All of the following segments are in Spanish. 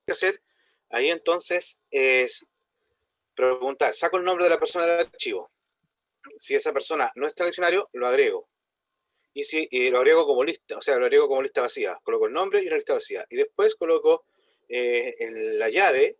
que hacer ahí entonces es preguntar, saco el nombre de la persona del archivo. Si esa persona no está en el diccionario, lo agrego. Y lo agrego como lista, o sea, lo agrego como lista vacía. Coloco el nombre y una lista vacía. Y después coloco en la llave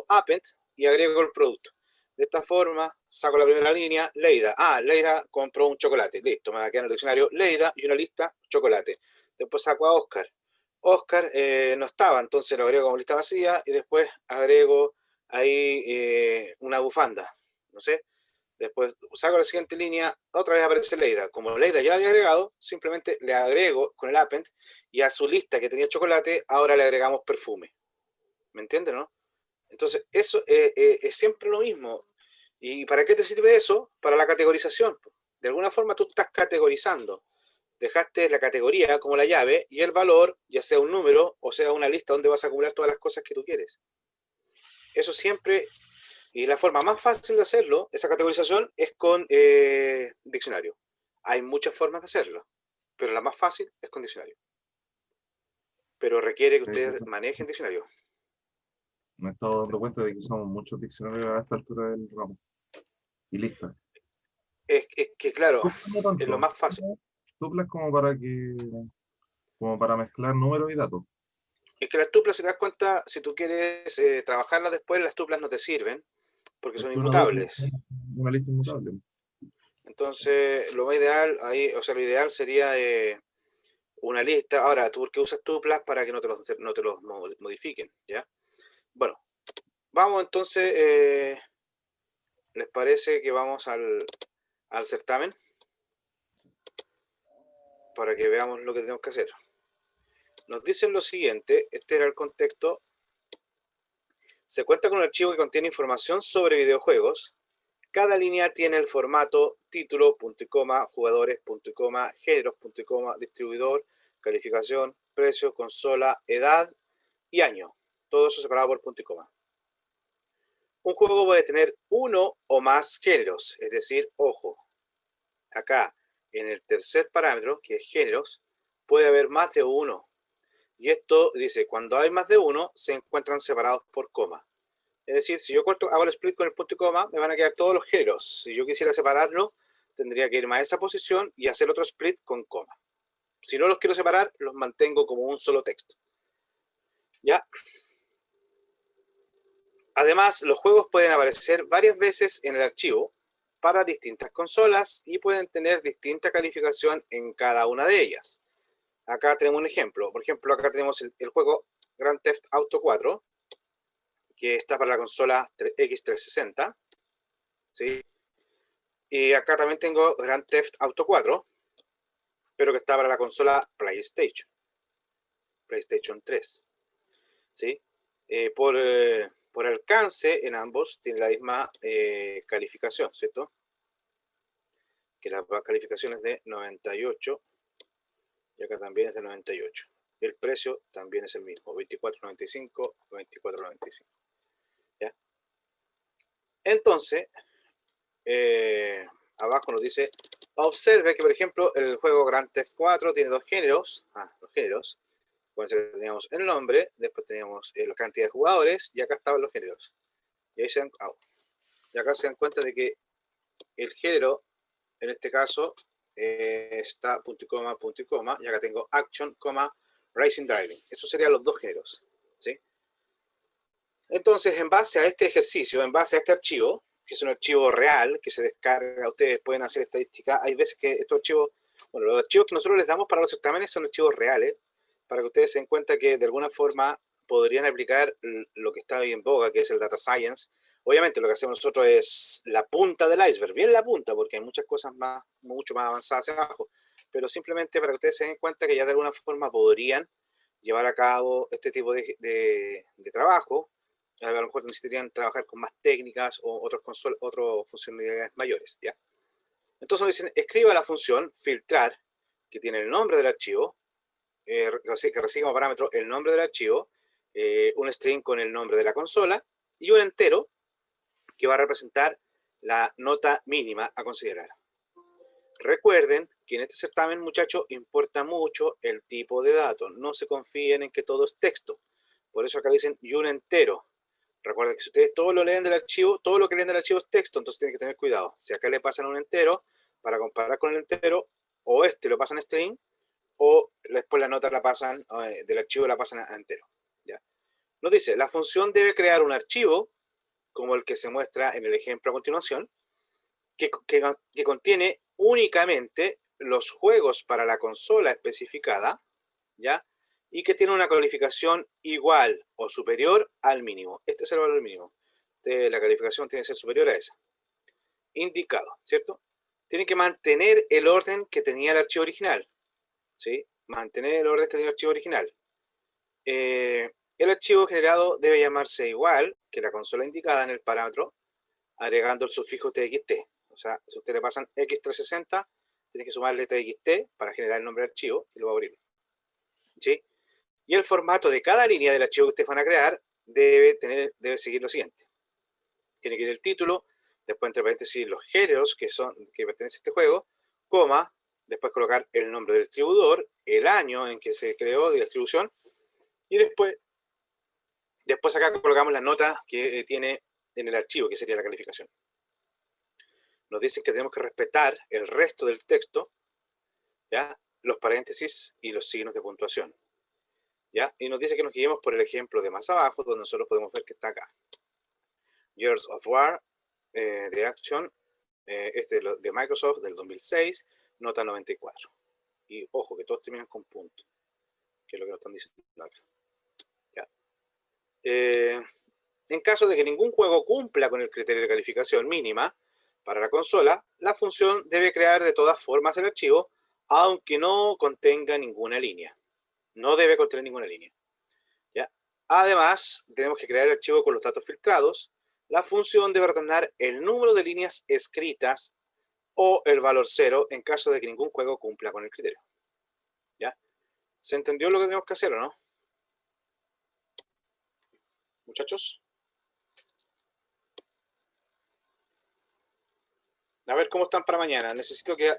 .append y agrego el producto. De esta forma, saco la primera línea, Leida. Ah, Leida compró un chocolate. Listo, me va a quedar en el diccionario Leida y una lista, chocolate. Después saco a Oscar. Oscar no estaba, entonces lo agrego como lista vacía y después agrego ahí una bufanda. No sé, después saco la siguiente línea, otra vez aparece Leida. Como Leida ya la había agregado, simplemente le agrego con el append y a su lista que tenía chocolate, ahora le agregamos perfume. ¿Me entienden, no? Entonces, eso es siempre lo mismo. ¿Y para qué te sirve eso? Para la categorización. De alguna forma tú estás categorizando. Dejaste la categoría como la llave y el valor, ya sea un número o sea una lista donde vas a acumular todas las cosas que tú quieres. Eso siempre. Y la forma más fácil de hacerlo, esa categorización, es con diccionario. Hay muchas formas de hacerlo, pero la más fácil es con diccionario. Pero requiere que ustedes manejen diccionario. Me he estado dando cuenta de que usamos muchos diccionarios a esta altura del ramo. Y listo. Es que, claro, Tuplas no es lo tanto. más fácil. Tuplas como para mezclar números y datos. Es que las tuplas, si te das cuenta, si tú quieres trabajarlas después, las tuplas no te sirven porque son Porque una doble es inmutables. una lista inmutable. Entonces, lo más ideal, ahí, o sea, lo ideal sería una lista. Ahora, ¿tú por qué usas tuplas? Para que no te los modifiquen, ¿ya? Bueno, vamos entonces, ¿les parece que vamos al certamen? Para que veamos lo que tenemos que hacer. Nos dicen lo siguiente, este era el contexto. Se cuenta con un archivo que contiene información sobre videojuegos. Cada línea tiene el formato título, punto y coma, jugadores, punto y coma, géneros, punto y coma, distribuidor, calificación, precio, consola, edad y año. Todo eso separado por punto y coma. Un juego puede tener uno o más géneros, es decir, ojo, acá en el tercer parámetro, que es géneros, puede haber más de uno. Y esto dice, cuando hay más de uno, se encuentran separados por coma. Es decir, si yo hago el split con el punto y coma, me van a quedar todos los géneros. Si yo quisiera separarlo, tendría que irme a esa posición y hacer otro split con coma. Si no los quiero separar, los mantengo como un solo texto. ¿Ya? Además, los juegos pueden aparecer varias veces en el archivo para distintas consolas y pueden tener distinta calificación en cada una de ellas. Acá tenemos un ejemplo. Por ejemplo, acá tenemos el juego Grand Theft Auto 4, que está para la consola X360. ¿Sí? Y acá también tengo Grand Theft Auto 4, pero que está para la consola PlayStation 3. ¿Sí? Por alcance en ambos tiene la misma calificación, ¿cierto? Que la calificación es de 98 y acá también es de 98. El precio también es el mismo, 24.95, 24.95. ¿Ya? Entonces, abajo nos dice, observe que por ejemplo el juego Grand Theft 4 tiene dos géneros, que teníamos el nombre, después teníamos la cantidad de jugadores y acá estaban los géneros. Y, ahí y acá se dan cuenta de que el género, en este caso, está punto y coma, y acá tengo action, racing driving. Esos serían los dos géneros. ¿Sí? Entonces, en base a este ejercicio, en base a este archivo, que es un archivo real, que se descarga, ustedes pueden hacer estadística, hay veces que estos archivos, bueno, los archivos que nosotros les damos para los certámenes son archivos reales, para que ustedes se den cuenta que de alguna forma podrían aplicar lo que está hoy en boga, que es el data science. Obviamente lo que hacemos nosotros es la punta del iceberg, bien la punta, porque hay muchas cosas más, mucho más avanzadas hacia abajo, pero simplemente para que ustedes se den cuenta que ya de alguna forma podrían llevar a cabo este tipo de trabajo. A lo mejor necesitarían trabajar con más técnicas o otras funcionalidades mayores, ¿ya? Entonces nos dicen, escriba la función filtrar, que tiene el nombre del archivo, que recibe como parámetro el nombre del archivo, un string con el nombre de la consola y un entero que va a representar la nota mínima a considerar. Recuerden que en este certamen, muchachos, importa mucho el tipo de datos. No se confíen en que todo es texto. Por eso acá dicen y un entero. Recuerden que si ustedes todo lo leen del archivo, todo lo que leen del archivo es texto, entonces tienen que tener cuidado. Si acá le pasan un entero, para comparar con el entero, o lo pasan a string, o después la nota la pasan, del archivo la pasan a entero. ¿Ya? Nos dice, la función debe crear un archivo, como el que se muestra en el ejemplo a continuación, que contiene únicamente los juegos para la consola especificada, ¿ya? Y que tiene una calificación igual o superior al mínimo. Este es el valor mínimo. La calificación tiene que ser superior a esa. Indicado, ¿cierto? Tiene que mantener el orden que tenía el archivo original, ¿sí? Mantener el orden que tenía el archivo original. El archivo generado debe llamarse igual que la consola indicada en el parámetro, agregando el sufijo txt. O sea, si ustedes le pasan x360, tiene que sumarle txt para generar el nombre del archivo y lo va a abrir. ¿Sí? Y el formato de cada línea del archivo que ustedes van a crear debe seguir lo siguiente. Tiene que ir el título, después entre paréntesis los géneros que pertenece a este juego, coma, después colocar el nombre del distribuidor, el año en que se creó de la distribución, y después acá colocamos la nota que tiene en el archivo, que sería la calificación. Nos dicen que tenemos que respetar el resto del texto, ¿ya? Los paréntesis y los signos de puntuación, ¿ya? Y nos dice que nos guiemos por el ejemplo de más abajo, donde nosotros podemos ver que está acá. Years of War, de Action, de Microsoft del 2006, nota 94. Y ojo, que todos terminan con punto, que es lo que nos están diciendo acá. ¿Ya? En caso de que ningún juego cumpla con el criterio de calificación mínima para la consola, la función debe crear de todas formas el archivo, aunque no contenga ninguna línea. No debe contener ninguna línea. ¿Ya? Además, tenemos que crear el archivo con los datos filtrados. La función debe retornar el número de líneas escritas o el valor 0 en caso de que ningún juego cumpla con el criterio. ¿Ya? ¿Se entendió lo que tenemos que hacer o no? Muchachos. A ver cómo están para mañana. Necesito que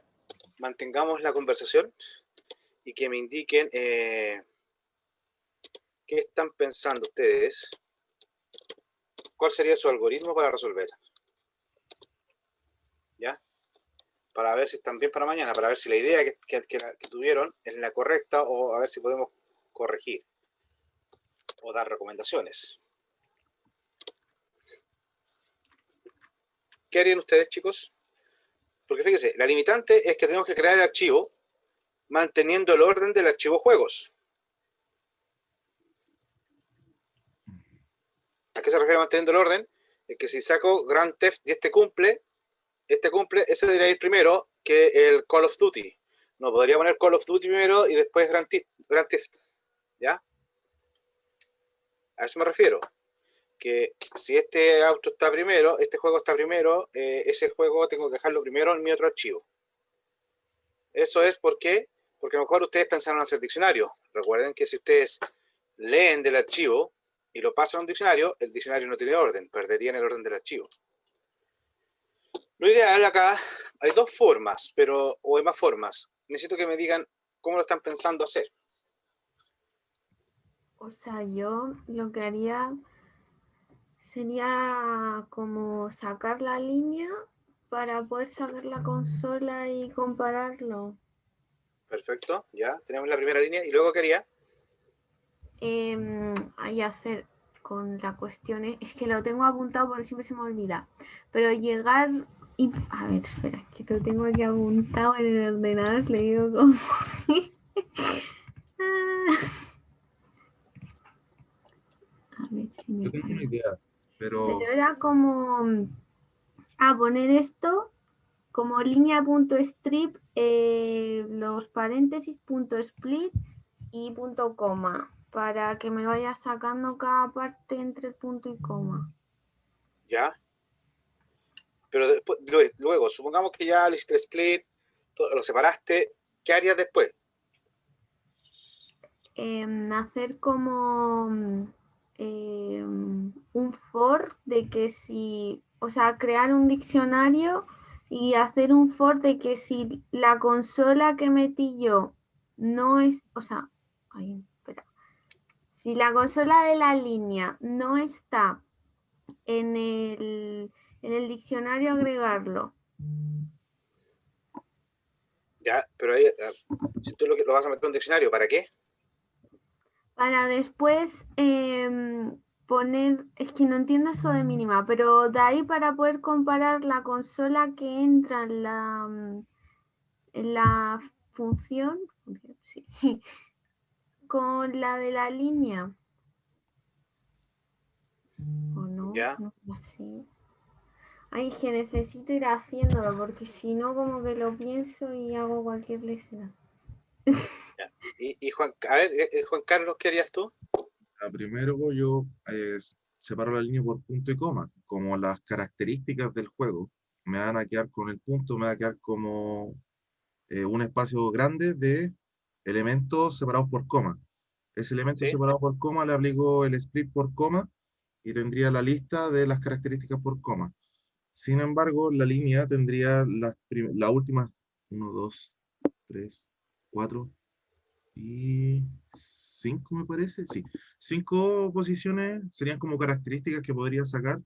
mantengamos la conversación y que me indiquen qué están pensando ustedes. ¿Cuál sería su algoritmo para resolver? ¿Ya? Para ver si están bien para mañana, para ver si la idea que tuvieron es la correcta o a ver si podemos corregir o dar recomendaciones. ¿Qué harían ustedes, chicos? Porque fíjense, la limitante es que tenemos que crear el archivo manteniendo el orden del archivo juegos. ¿A qué se refiere manteniendo el orden? Es que si saco Grand Theft y este cumple, ese debería ir primero que el Call of Duty. No podría poner Call of Duty primero y después Grand Theft. ¿Ya? A eso me refiero. Que si este auto está primero, este juego está primero, ese juego tengo que dejarlo primero en mi otro archivo. Eso es porque a lo mejor ustedes pensaron hacer diccionario. Recuerden que si ustedes leen del archivo y lo pasan a un diccionario, el diccionario no tiene orden, perderían el orden del archivo. Lo ideal acá, hay dos formas, o hay más formas. Necesito que me digan cómo lo están pensando hacer. O sea, yo lo que haría sería como sacar la línea para poder sacar la consola y compararlo. Perfecto, ya tenemos la primera línea. ¿Y luego qué haría? Ahí hacer con la cuestión, es que lo tengo apuntado porque siempre se me olvida, pero llegar y, a ver, espera, que lo tengo aquí apuntado en el ordenador, le digo como... A ver si me... Yo tengo una idea, pero era como a poner esto como línea.strip, los paréntesis, .split y .coma, para que me vaya sacando cada parte entre el punto y coma. Ya. Pero después, luego, supongamos que ya le hiciste el split, lo separaste, ¿qué harías después? Hacer como un for de que si, o sea, crear un diccionario y hacer un for de que si la consola que metí yo no es, o sea, ay, espera, Si la consola de la línea no está en el diccionario, agregarlo. Ya, pero ahí, si tú lo vas a meter en un diccionario, ¿para qué? Para después poner, es que no entiendo eso de mínima, pero de ahí para poder comparar la consola que entra en la función, sí, con la de la línea. ¿O no? Ya. No es así. Ay, es que necesito ir haciéndolo porque si no como que lo pienso y hago cualquier lesera. Ya. Y Juan, a ver, Juan Carlos, ¿qué harías tú? Primero yo separo la línea por punto y coma, como las características del juego. Me van a quedar con el punto, me va a quedar como un espacio grande de elementos separados por coma. Ese elemento ¿Sí? separado por coma le aplico el split por coma y tendría la lista de las características por coma. Sin embargo, la línea tendría las últimas 1, 2, 3, 4 y 5, me parece. Sí, 5 posiciones serían como características que podría sacar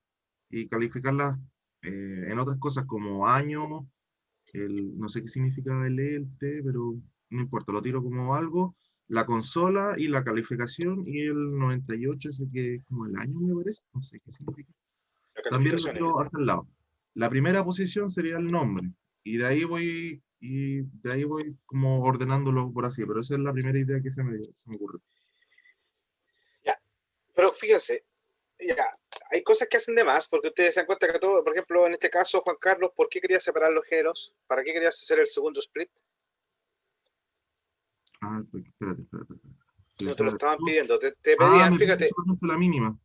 y calificarlas en otras cosas como año, no sé qué significa el E, el T, pero no importa, lo tiro como algo. La consola y la calificación y el 98, ese que es como el año, me parece, no sé qué significa. La También lo calificación. tiro hasta el lado. La primera posición sería el nombre y de ahí voy como ordenándolo por así, pero esa es la primera idea que se me ocurre. Ya. Pero fíjense, ya, hay cosas que hacen de más, porque ustedes se dan cuenta que todo, por ejemplo, en este caso, Juan Carlos, ¿por qué querías separar los géneros? ¿Para qué querías hacer el segundo split? Ah, pues, espérate. Si no te lo estaban pidiendo, te Ah, pedían, me pide fíjate, solamente la mínima.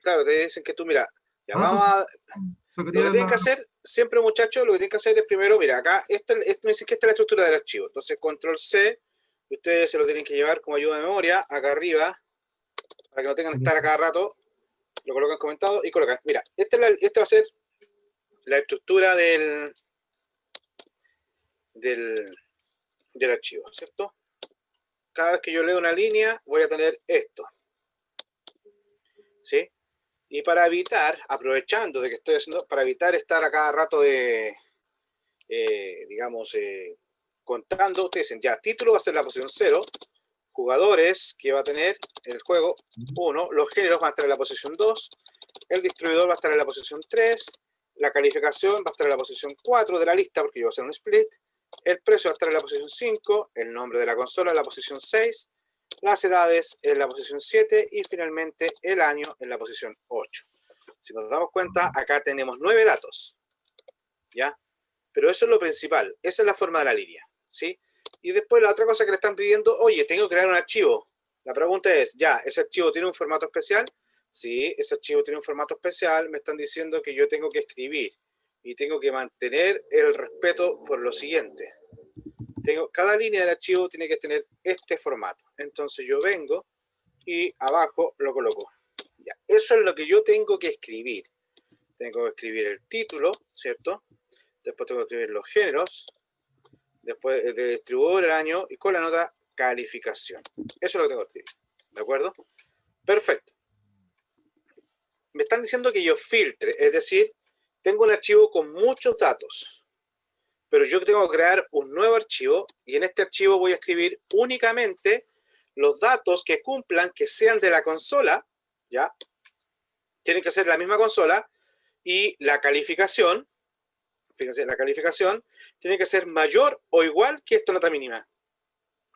claro, te dicen que tú, mira, ya Ah, vamos pues a, lo que sacaría tienen la... que hacer, siempre muchachos, lo que tienen que hacer es primero, mira, acá, esto me dicen que esta es la estructura del archivo, entonces control C, ustedes se lo tienen que llevar como ayuda de memoria, acá arriba, para que no tengan que estar a cada rato, lo colocan comentado y colocan, mira, esta va a ser la estructura del, del archivo, ¿cierto? Cada vez que yo leo una línea, voy a tener esto, ¿sí? Y para evitar, aprovechando de que estoy haciendo, para evitar estar a cada rato digamos, contando, ustedes dicen, ya, título va a ser la posición 0, jugadores que va a tener el juego 1, los géneros van a estar en la posición 2, el distribuidor va a estar en la posición 3, la calificación va a estar en la posición 4 de la lista, porque yo voy a hacer un split, el precio va a estar en la posición 5, el nombre de la consola en la posición 6, las edades en la posición 7 y finalmente el año en la posición 8. Si nos damos cuenta, acá tenemos 9 datos, ¿ya? Pero eso es lo principal, esa es la forma de la línea, ¿sí? Y después la otra cosa que le están pidiendo, oye, tengo que crear un archivo. La pregunta es, ya, ¿ese archivo tiene un formato especial? Sí, ese archivo tiene un formato especial, me están diciendo que yo tengo que escribir y tengo que mantener el respeto por lo siguiente. Cada línea del archivo tiene que tener este formato. Entonces yo vengo y abajo lo coloco. Ya, eso es lo que yo tengo que escribir. Tengo que escribir el título, ¿cierto? Después tengo que escribir los géneros, después de distribuidor, el año y con la nota calificación. Eso es lo que tengo que escribir. ¿De acuerdo? Perfecto. Me están diciendo que yo filtre, es decir, tengo un archivo con muchos datos, pero yo tengo que crear un nuevo archivo y en este archivo voy a escribir únicamente los datos que cumplan, que sean de la consola, ¿ya? Tienen que ser de la misma consola y la calificación, fíjense, la calificación tiene que ser mayor o igual que esta nota mínima.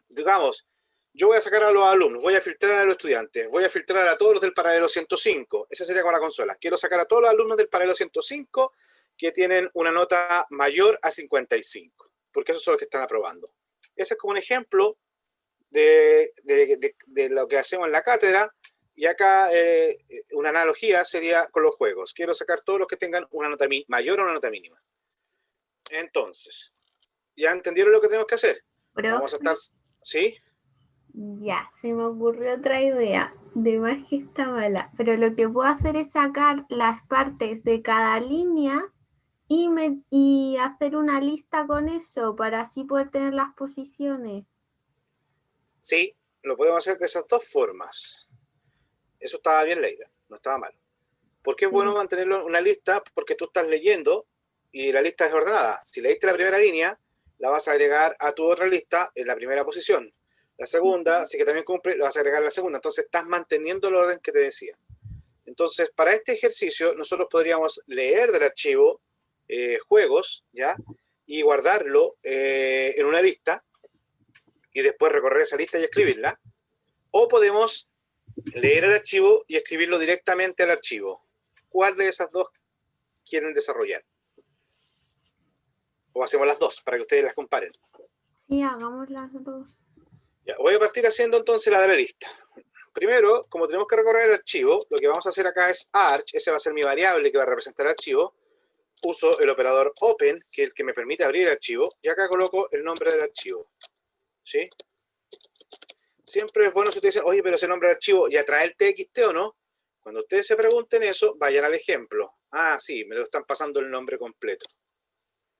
Digamos, yo voy a sacar a los alumnos, voy a filtrar a los estudiantes, voy a filtrar a todos los del paralelo 105. Esa sería con la consola. Quiero sacar a todos los alumnos del paralelo 105 que tienen una nota mayor a 55, porque esos son los que están aprobando. Ese es como un ejemplo de lo que hacemos en la cátedra. Y acá una analogía sería con los juegos. Quiero sacar todos los que tengan una nota mayor o una nota mínima. Entonces, ¿ya entendieron lo que tenemos que hacer? Vamos a estar... ¿Sí? Ya, se me ocurrió otra idea, de más que está mala, pero lo que puedo hacer es sacar las partes de cada línea y hacer una lista con eso para así poder tener las posiciones. Sí, lo podemos hacer de esas dos formas. Eso estaba bien leído, no estaba mal. ¿Por qué es bueno mantenerlo en una lista? Porque tú estás leyendo y la lista es ordenada. Si leíste la primera línea, la vas a agregar a tu otra lista en la primera posición. La segunda, si que también cumple, la vas a agregar a la segunda. Entonces estás manteniendo el orden que te decía. Entonces, para este ejercicio, nosotros podríamos leer del archivo juegos, ¿ya? Y guardarlo en una lista y después recorrer esa lista y escribirla. O podemos leer el archivo y escribirlo directamente al archivo. ¿Cuál de esas dos quieren desarrollar? O hacemos las dos para que ustedes las comparen. Sí, hagamos las dos. Ya, voy a partir haciendo entonces la de la lista. Primero, como tenemos que recorrer el archivo, lo que vamos a hacer acá es arch, ese va a ser mi variable que va a representar el archivo. Uso el operador open, que es el que me permite abrir el archivo, y acá coloco el nombre del archivo. ¿Sí? Siempre es bueno si ustedes dicen, oye, pero ese nombre del archivo ya trae el TXT o no. Cuando ustedes se pregunten eso, vayan al ejemplo. Ah, sí, me lo están pasando el nombre completo.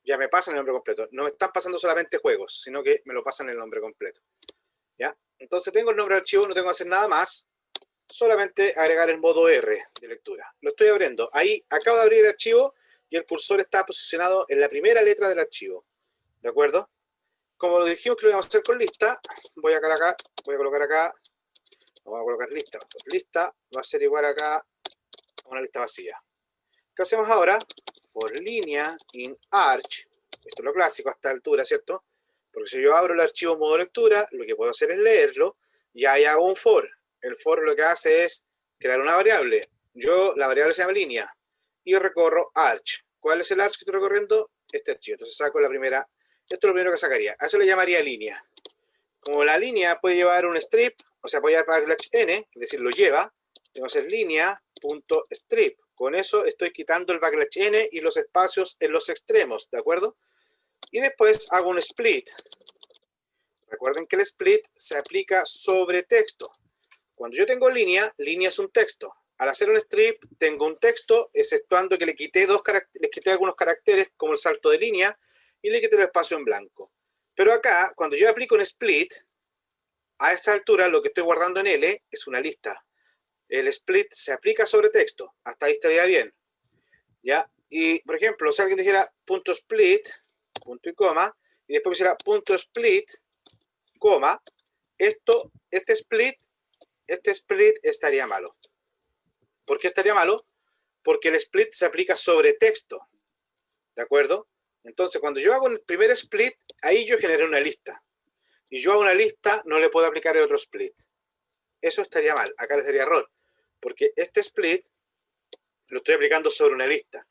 Ya me pasan el nombre completo. No me están pasando solamente juegos, sino que me lo pasan el nombre completo. ¿Ya? Entonces tengo el nombre del archivo, no tengo que hacer nada más. Solamente agregar el modo R de lectura. Lo estoy abriendo. Ahí acabo de abrir el archivo y el cursor está posicionado en la primera letra del archivo. ¿De acuerdo? Como lo dijimos que lo íbamos a hacer con lista, voy a colocar acá, vamos a colocar lista. Lista va a ser igual acá a una lista vacía. ¿Qué hacemos ahora? For línea in arch. Esto es lo clásico a esta altura, ¿cierto? Porque si yo abro el archivo modo lectura, lo que puedo hacer es leerlo y ahí hago un for. El for lo que hace es crear una variable. La variable se llama línea y recorro arch. ¿Cuál es el arch que estoy recorriendo? Este archivo. Entonces saco la primera. Esto es lo primero que sacaría. A eso le llamaría línea. Como la línea puede llevar un strip, o sea, puede llevar backslash n, es decir, lo lleva, tengo que hacer línea.strip. Con eso estoy quitando el backslash n y los espacios en los extremos, ¿de acuerdo? Y después hago un split. Recuerden que el split se aplica sobre texto. Cuando yo tengo línea, línea es un texto. Al hacer un strip, tengo un texto, exceptuando que le quité algunos caracteres, como el salto de línea, y le quité el espacio en blanco. Pero acá, cuando yo aplico un split, a esta altura lo que estoy guardando en L es una lista. El split se aplica sobre texto. Hasta ahí estaría bien. ¿Ya? Y, por ejemplo, si alguien dijera punto split, punto y coma, y después pusiera punto split, coma, este split estaría malo. ¿Por qué estaría malo? Porque el split se aplica sobre texto. ¿De acuerdo? Entonces, cuando yo hago el primer split, ahí yo genero una lista. Y yo a una lista no le puedo aplicar el otro split. Eso estaría mal. Acá les daría error. Porque este split lo estoy aplicando sobre una lista.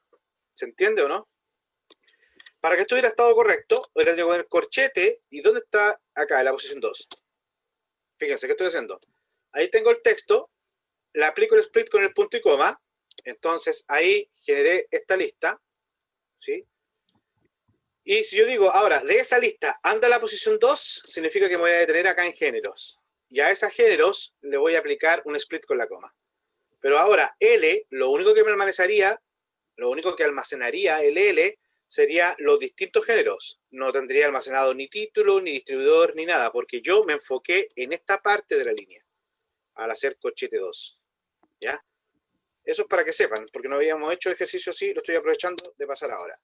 ¿Se entiende o no? Para que esto hubiera estado correcto, ahora tengo el corchete. ¿Y dónde está? Acá, en la posición 2. Fíjense, ¿qué estoy haciendo? Ahí tengo el texto. Le aplico el split con el punto y coma. Entonces, ahí generé esta lista. ¿Sí? Y si yo digo, ahora, de esa lista, anda a la posición 2, significa que me voy a detener acá en géneros. Y a esos géneros le voy a aplicar un split con la coma. Pero ahora, L, lo único que almacenaría el L sería los distintos géneros. No tendría almacenado ni título, ni distribuidor, ni nada, porque yo me enfoqué en esta parte de la línea al hacer corchete 2. ¿Ya? Eso es para que sepan, porque no habíamos hecho ejercicio así, lo estoy aprovechando de pasar ahora.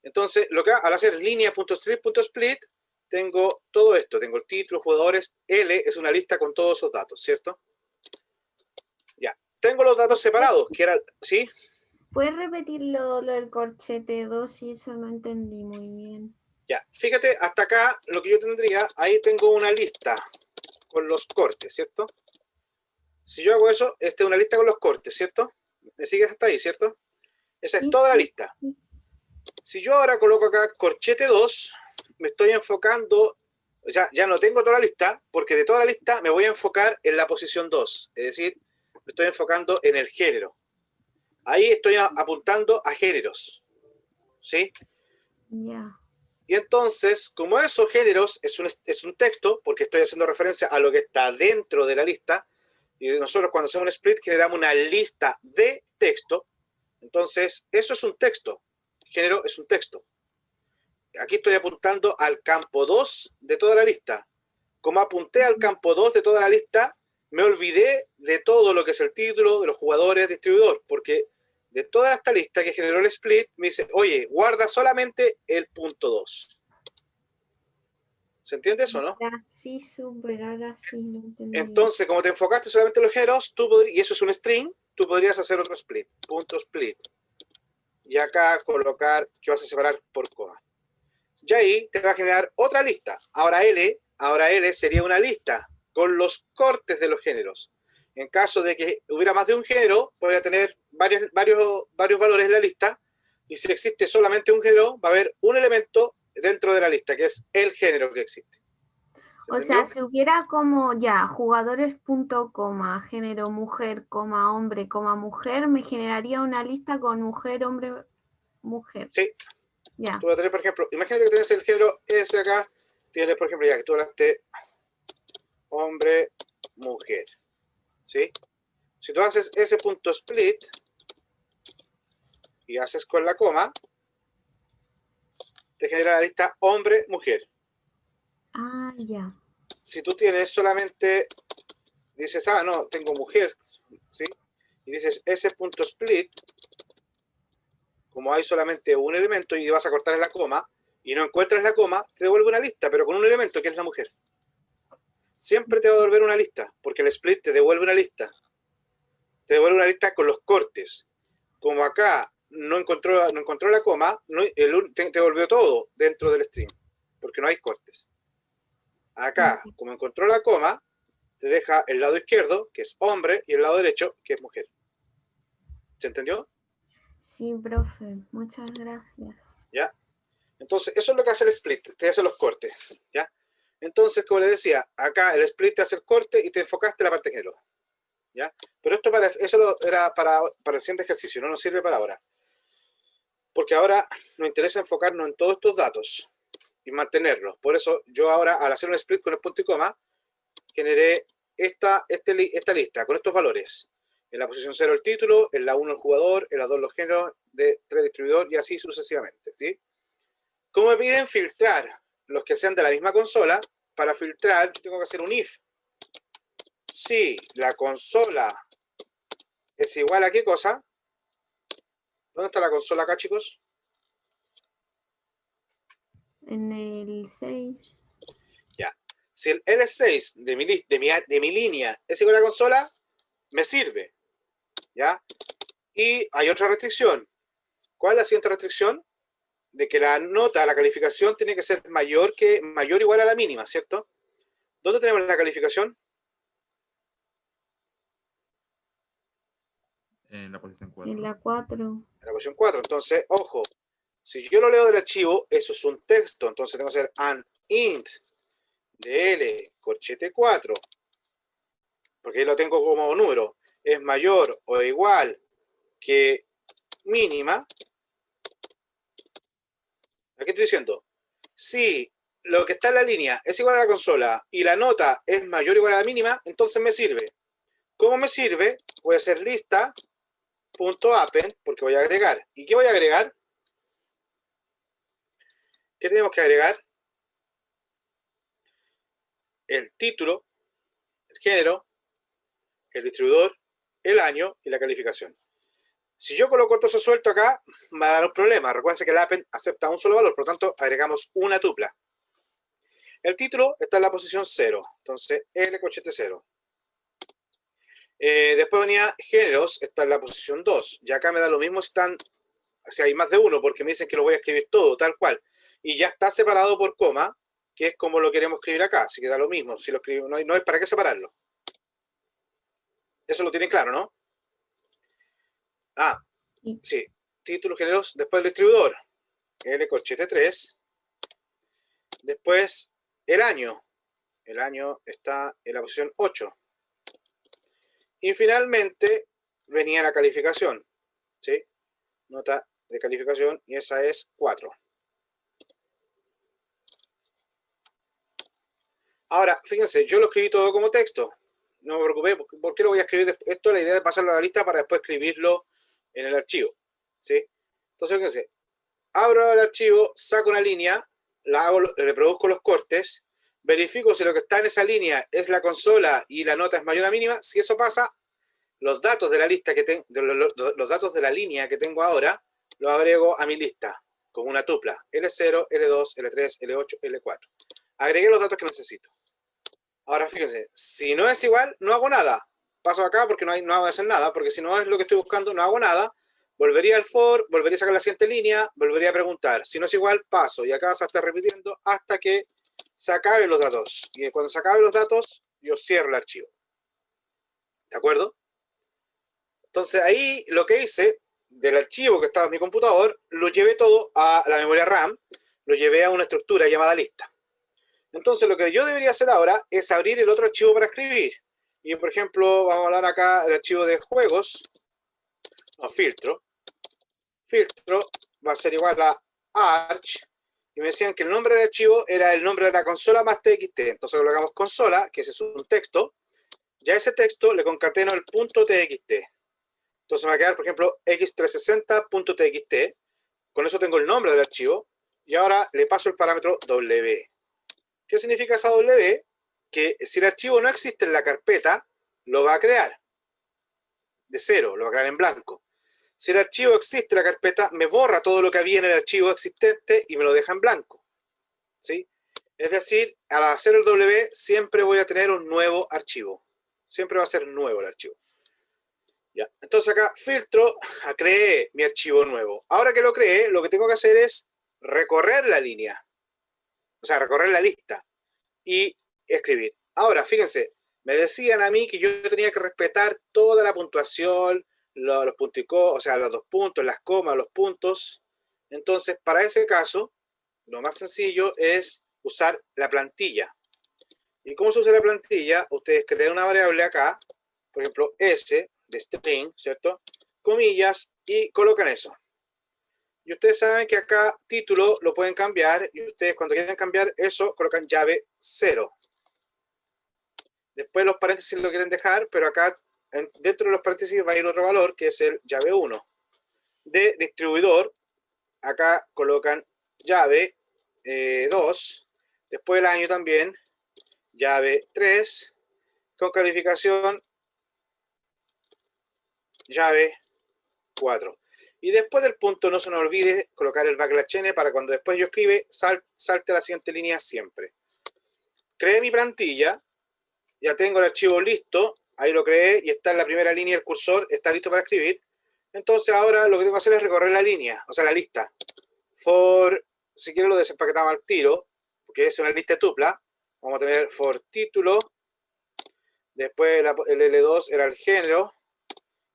Entonces, al hacer línea.strip.split, tengo todo esto. Tengo el título, jugadores. L es una lista con todos esos datos, ¿cierto? Ya. Tengo los datos separados, que era, ¿sí? ¿Puedes repetir lo del corchete 2? Si eso no entendí muy bien. Ya. Fíjate, hasta acá lo que yo tendría, ahí tengo una lista con los cortes, ¿cierto? Si yo hago eso, esta es una lista con los cortes, ¿cierto? ¿Me sigues hasta ahí, cierto? Esa es toda la lista. Si yo ahora coloco acá corchete 2, me estoy enfocando, o sea, ya no tengo toda la lista, porque de toda la lista me voy a enfocar en la posición 2, es decir, me estoy enfocando en el género. Ahí estoy apuntando a géneros, ¿sí? Ya. Y entonces, como esos géneros es un texto, porque estoy haciendo referencia a lo que está dentro de la lista, y nosotros cuando hacemos un split generamos una lista de texto, entonces eso es un texto. Género es un texto. Aquí estoy apuntando al campo 2 de toda la lista. Como apunté al campo 2 de toda la lista, me olvidé de todo lo que es el título, de los jugadores, distribuidor, porque de toda esta lista que generó el split, me dice, oye, guarda solamente el punto 2. ¿Se entiende eso, no? Sí, súper, ahora sí lo entendí. Entonces, como te enfocaste solamente en los géneros, y eso es un string, tú podrías hacer otro split, punto split. Y acá colocar que vas a separar por coma. Y ahí te va a generar otra lista. Ahora L sería una lista con los cortes de los géneros. En caso de que hubiera más de un género, voy a tener varios valores en la lista, y si existe solamente un género, va a haber un elemento dentro de la lista, que es el género que existe. O sea, si hubiera como ya jugadores punto coma, género mujer, coma hombre, coma mujer, me generaría una lista con mujer, hombre, mujer. Sí. Ya. Tú vas a tener, por ejemplo, imagínate que tienes el género S acá, tienes, por ejemplo, ya que tú hablaste hombre, mujer. ¿Sí? Si tú haces ese punto split y haces con la coma, te genera la lista hombre, mujer. Ah, ya. Si tú tienes solamente, dices, no, tengo mujer, ¿sí? Y dices ese punto split, como hay solamente un elemento y vas a cortar en la coma, y no encuentras la coma, te devuelve una lista, pero con un elemento que es la mujer. Siempre te va a devolver una lista, porque el split te devuelve una lista. Te devuelve una lista con los cortes. Como acá no encontró la coma, te devolvió todo dentro del string, porque no hay cortes. Acá, como encontró la coma, te deja el lado izquierdo, que es hombre, y el lado derecho, que es mujer. ¿Se entendió? Sí, profe, muchas gracias. ¿Ya? Entonces, eso es lo que hace el split, te hace los cortes. ¿Ya? Entonces, como les decía, acá el split te hace el corte y te enfocaste en la parte género. ¿Ya? Pero eso era para el siguiente ejercicio, no nos sirve para ahora. Porque ahora nos interesa enfocarnos en todos estos datos y mantenerlos. Por eso yo ahora, al hacer un split con el punto y coma, generé esta lista con estos valores. En la posición 0 el título, en la 1 el jugador, en la 2 los géneros, de 3 distribuidor y así sucesivamente. ¿Sí? ¿Cómo me piden filtrar los que sean de la misma consola? Para filtrar tengo que hacer un if. Si la consola es igual a ¿qué cosa? ¿Dónde está la consola acá, chicos? En el 6. Ya. Si el L6 de mi línea es igual a la consola, me sirve. ¿Ya? Y hay otra restricción. ¿Cuál es la siguiente restricción? De que la nota, la calificación tiene que ser mayor o igual a la mínima, ¿cierto? ¿Dónde tenemos la calificación? En la posición 4. En la 4. En la posición 4. Entonces, ojo, si yo lo leo del archivo, eso es un texto. Entonces tengo que hacer an int de L corchete 4, porque ahí lo tengo como número, es mayor o igual que mínima. Aquí estoy diciendo, si lo que está en la línea es igual a la consola y la nota es mayor o igual a la mínima, entonces me sirve. ¿Cómo me sirve? Voy a hacer lista.append, porque voy a agregar. ¿Y qué voy a agregar? ¿Qué tenemos que agregar? El título, el género, el distribuidor, el año y la calificación. Si yo coloco todo eso suelto acá, me va a dar un problema. Recuerden que el append acepta un solo valor, por lo tanto agregamos una tupla. El título está en la posición 0, entonces L corchete 0. Después venía géneros, está en la posición 2. Y acá me da lo mismo si hay más de uno, porque me dicen que lo voy a escribir todo, tal cual. Y ya está separado por coma, que es como lo queremos escribir acá, así que da lo mismo. Si lo escribo, no hay para qué separarlo. Eso lo tienen claro, ¿no? Sí. Título, géneros, después el distribuidor. L corchete 3. Después el año. El año está en la posición 8. Y finalmente venía la calificación. ¿Sí? Nota de calificación y esa es 4. Ahora, fíjense, yo lo escribí todo como texto. No me preocupé, ¿por qué lo voy a escribir después? Esto es la idea de pasarlo a la lista para después escribirlo en el archivo. ¿Sí? Entonces, fíjense, abro el archivo, saco una línea, la hago, reproduzco los cortes verifico si lo que está en esa línea es la consola y la nota es mayor a mínima. Si eso pasa, los datos de la lista que tengo, los datos de la línea que tengo ahora, los agrego a mi lista con una tupla L0, L2, L3, L8, L4. Agregué los datos que necesito. Ahora fíjense, si no es igual, no hago nada. Paso acá porque no hago de hacer nada, porque si no es lo que estoy buscando, no hago nada. Volvería al for, volvería a sacar la siguiente línea, volvería a preguntar. Si no es igual, paso. Y acá se está repitiendo hasta que se acaben los datos. Y cuando se acaben los datos, yo cierro el archivo. ¿De acuerdo? Entonces ahí lo que hice, del archivo que estaba en mi computador, lo llevé todo a la memoria RAM, lo llevé a una estructura llamada lista. Entonces lo que yo debería hacer ahora es abrir el otro archivo para escribir. Y por ejemplo, vamos a hablar acá del archivo de juegos, no, filtro. Filtro va a ser igual a arch, y me decían que el nombre del archivo era el nombre de la consola más txt. Entonces colocamos consola, que ese es un texto, ya ese texto le concateno el punto txt. Entonces me va a quedar, por ejemplo, x360.txt, con eso tengo el nombre del archivo, y ahora le paso el parámetro w. ¿Qué significa esa w? Que si el archivo no existe en la carpeta, lo va a crear de cero, lo va a crear en blanco. Si el archivo existe en la carpeta, me borra todo lo que había en el archivo existente y me lo deja en blanco. ¿Sí? Es decir, al hacer el W, siempre voy a tener un nuevo archivo. Siempre va a ser nuevo el archivo. Ya. Entonces acá, filtro, creé mi archivo nuevo. Ahora que lo creé, lo que tengo que hacer es recorrer la línea. O sea, recorrer la lista. Y escribir. Ahora, fíjense, me decían a mí que yo tenía que respetar toda la puntuación, los punticos, o sea, los dos puntos, las comas, los puntos. Entonces, para ese caso, lo más sencillo es usar la plantilla. ¿Y cómo se usa la plantilla? Ustedes crean una variable acá, por ejemplo, S de string, ¿cierto? Comillas, y colocan eso. Y ustedes saben que acá título lo pueden cambiar, y ustedes cuando quieran cambiar eso, colocan llave 0. Después los paréntesis lo quieren dejar, pero acá dentro de los paréntesis va a ir otro valor, que es el llave 1. De distribuidor, acá colocan llave 2. Después el año también, llave 3. Con calificación, llave 4. Y después del punto no se nos olvide colocar el \n para cuando después yo escribe, salte a la siguiente línea siempre. Creé mi plantilla, ya tengo el archivo listo, ahí lo creé y está en la primera línea el cursor, está listo para escribir. Entonces ahora lo que tengo que hacer es recorrer la línea, o sea la lista. For, si quiero lo desempaquetamos al tiro, porque es una lista de tupla. Vamos a tener for título, después el L2 era el género,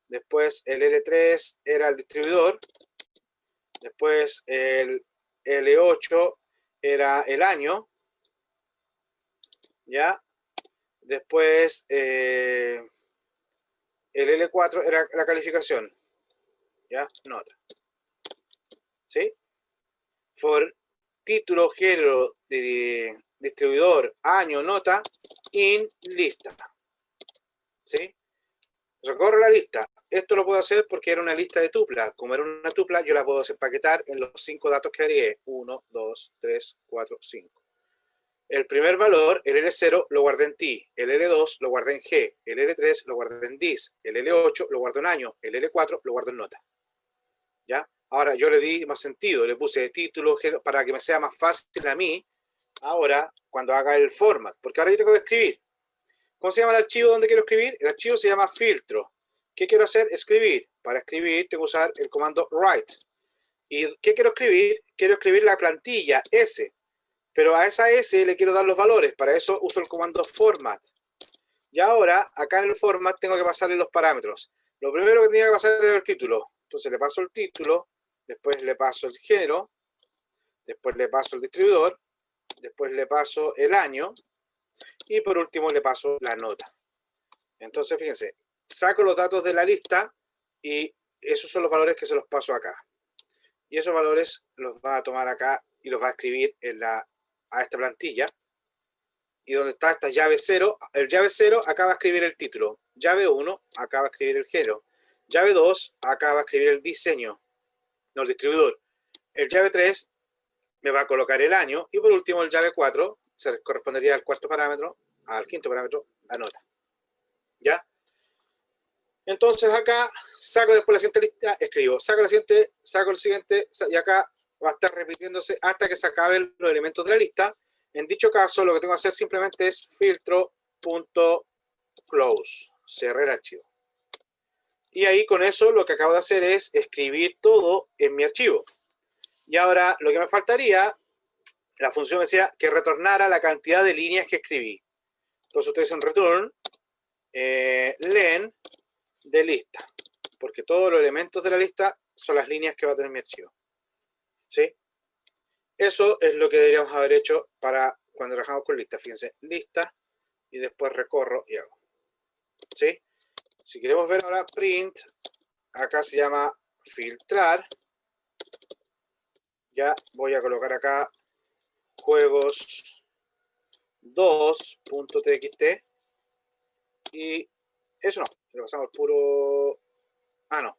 después el L3 era el distribuidor, después el L8 era el año, ¿ya? Después el L4 era la calificación, ¿ya? Nota. ¿Sí? For título, género, distribuidor, año, nota, in, lista. ¿Sí? Recorro la lista. Esto lo puedo hacer porque era una lista de tupla. Como era una tupla, yo la puedo desempaquetar en los 5 datos que agregué. 1, 2, 3, 4, 5. El primer valor, el L0, lo guardé en ti. El L2 lo guardé en G. El L3 lo guardé en dis. El L8 lo guardo en año. El L4 lo guardo en nota. ¿Ya? Ahora yo le di más sentido. Le puse título para que me sea más fácil a mí. Ahora, cuando haga el format. Porque ahora yo tengo que escribir. ¿Cómo se llama el archivo donde quiero escribir? El archivo se llama filtro. ¿Qué quiero hacer? Escribir. Para escribir tengo que usar el comando write. ¿Y qué quiero escribir? Quiero escribir la plantilla S. Pero a esa S le quiero dar los valores. Para eso uso el comando format. Y ahora, acá en el format, tengo que pasarle los parámetros. Lo primero que tenía que pasar era el título. Entonces le paso el título, después le paso el género, después le paso el distribuidor, después le paso el año, y por último le paso la nota. Entonces, fíjense, saco los datos de la lista y esos son los valores que se los paso acá. Y esos valores los va a tomar acá y los va a escribir a esta plantilla. Y donde está esta llave 0, el llave 0 acá va a escribir el título. Llave 1 acá va a escribir el género. Llave 2 acá va a escribir el diseño, no el distribuidor. El llave 3 me va a colocar el año. Y por último el llave 4 se correspondería al cuarto parámetro, al quinto parámetro, la nota. ¿Ya? Entonces acá saco después la siguiente lista, escribo, saco la siguiente, saco el siguiente, y acá va a estar repitiéndose hasta que se acaben los elementos de la lista. En dicho caso, lo que tengo que hacer simplemente es filtro.close, cerrar el archivo. Y ahí con eso lo que acabo de hacer es escribir todo en mi archivo. Y ahora lo que me faltaría, la función me decía que retornara la cantidad de líneas que escribí. Entonces ustedes dicen return len de lista, porque todos los elementos de la lista son las líneas que va a tener mi archivo. ¿Sí? Eso es lo que deberíamos haber hecho para cuando trabajamos con lista. Fíjense, lista, y después recorro y hago. ¿Sí? Si queremos ver ahora print, acá se llama filtrar. Ya voy a colocar acá juegos 2.txt y eso no, le pasamos puro... Ah, no.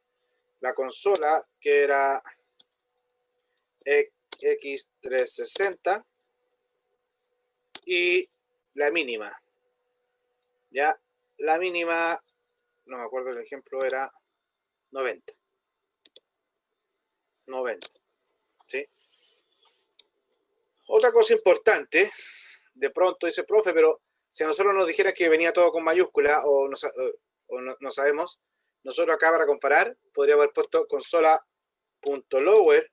La consola que era X360 y la mínima. Ya, la mínima, no me acuerdo el ejemplo, era 90. 90. ¿Sí? Otra cosa importante, de pronto dice, profe, pero si a nosotros nos dijera que venía todo con mayúscula o no sabemos, nosotros acá para comparar podríamos haber puesto consola.lower.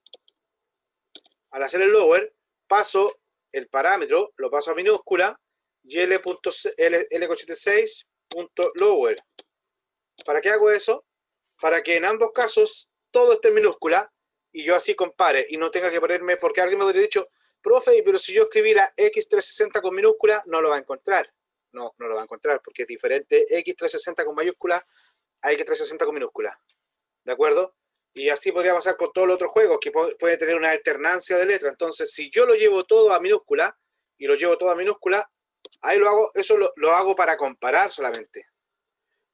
Al hacer el lower, paso el parámetro, lo paso a minúscula y L86.lower. ¿Para qué hago eso? Para que en ambos casos todo esté en minúscula y yo así compare y no tenga que ponerme, porque alguien me hubiera dicho, profe, pero si yo escribiera X360 con minúscula, no lo va a encontrar. No, no lo va a encontrar porque es diferente X360 con mayúscula a X360 con minúscula. ¿De acuerdo? Y así podría pasar con todos los otros juegos, que puede tener una alternancia de letras. Entonces, si yo lo llevo todo a minúscula, y lo llevo todo a minúscula, ahí lo hago, eso lo hago para comparar solamente.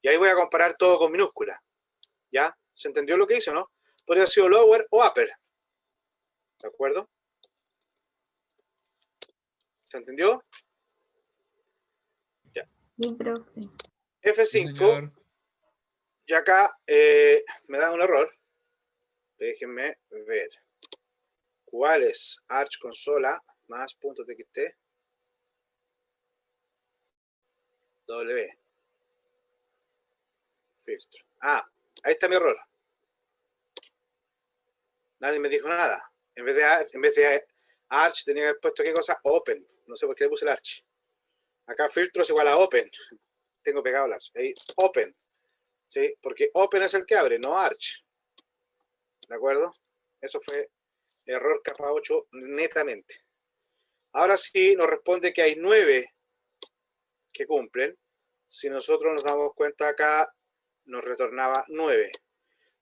Y ahí voy a comparar todo con minúscula. ¿Ya? ¿Se entendió lo que hizo, no? Podría haber sido lower o upper. ¿De acuerdo? ¿Se entendió? Ya. Sí, profe. F5. Y acá me da un error. Déjenme ver. ¿Cuál es Arch consola más .txt? W. Filtro. Ah, ahí está mi error. Nadie me dijo nada. En vez de Arch tenía que haber puesto qué cosa? Open. No sé por qué le puse el Arch. Acá filtro es igual a Open. Tengo pegado el Arch. Ahí, Open. ¿Sí? Porque Open es el que abre, no Arch. ¿De acuerdo? Eso fue error capa 8 netamente. Ahora sí nos responde que hay 9 que cumplen. Si nosotros nos damos cuenta acá, nos retornaba 9.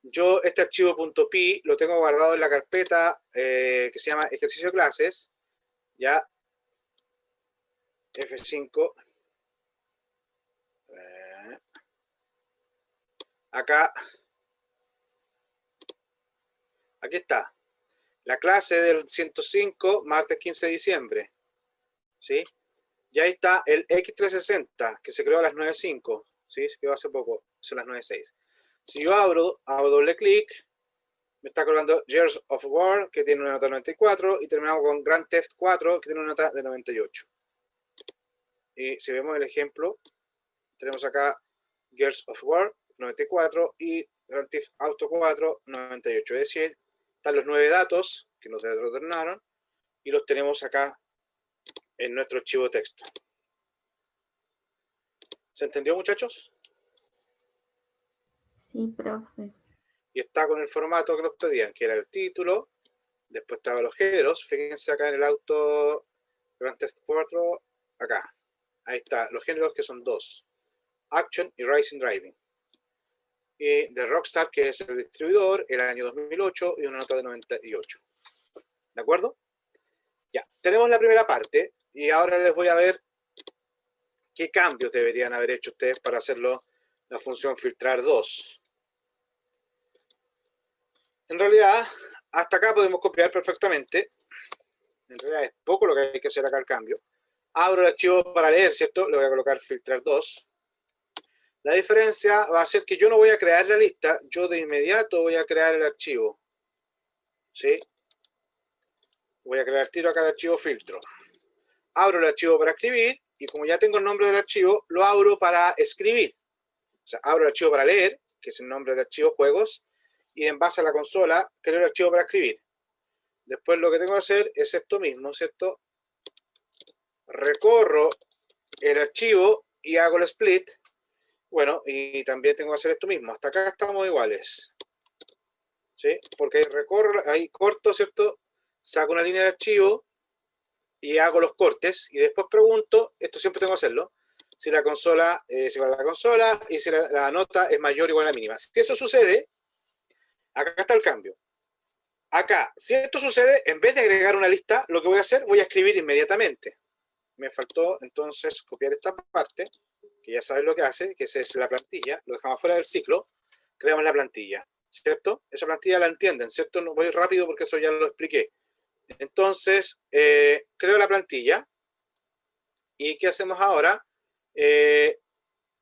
Yo este archivo .py lo tengo guardado en la carpeta que se llama ejercicio clases. Ya. F5. Acá. Aquí está. La clase del 105, martes 15 de diciembre. ¿Sí? Y ahí está el X360, que se creó a las 9.05. ¿Sí? Se creó hace poco, son las 9.06. Si yo hago doble clic, me está colgando Gears of War, que tiene una nota de 94, y terminamos con Grand Theft 4, que tiene una nota de 98. Y si vemos el ejemplo, tenemos acá Gears of War, 94, y Grand Theft Auto 4, 98. Es decir, están los 9 datos que nos retornaron, y los tenemos acá en nuestro archivo texto. ¿Se entendió, muchachos? Sí, profe. Y está con el formato que nos pedían, que era el título, después estaban los géneros. Fíjense acá en el auto Grand Theft 4, acá. Ahí está, los géneros que son 2. Action y Racing Driving. Y de Rockstar, que es el distribuidor, el año 2008 y una nota de 98. ¿De acuerdo? Ya, tenemos la primera parte y ahora les voy a ver qué cambios deberían haber hecho ustedes para hacerlo la función filtrar 2. En realidad, hasta acá podemos copiar perfectamente. En realidad es poco lo que hay que hacer acá el cambio. Abro el archivo para leer, ¿cierto? Le voy a colocar filtrar 2. La diferencia va a ser que yo no voy a crear la lista, yo de inmediato voy a crear el archivo. ¿Sí? Voy a crear el tiro acá el archivo filtro. Abro el archivo para escribir y como ya tengo el nombre del archivo, lo abro para escribir. O sea, abro el archivo para leer, que es el nombre del archivo juegos, y en base a la consola creo el archivo para escribir. Después lo que tengo que hacer es esto mismo, ¿cierto? Recorro el archivo y hago el split. Bueno, y también tengo que hacer esto mismo. Hasta acá estamos iguales. ¿Sí? Porque ahí recorro, ahí corto, ¿cierto? Saco una línea de archivo y hago los cortes. Y después pregunto, esto siempre tengo que hacerlo, si la consola es igual a la consola y si la nota es mayor o igual a la mínima. Si eso sucede, acá está el cambio. Acá, si esto sucede, en vez de agregar una lista, lo que voy a hacer, voy a escribir inmediatamente. Me faltó entonces copiar esta parte, que ya sabes lo que hace, que es la plantilla, lo dejamos fuera del ciclo, creamos la plantilla, ¿cierto? Esa plantilla la entienden, ¿cierto? No voy rápido porque eso ya lo expliqué. Entonces, creo la plantilla, y ¿qué hacemos ahora?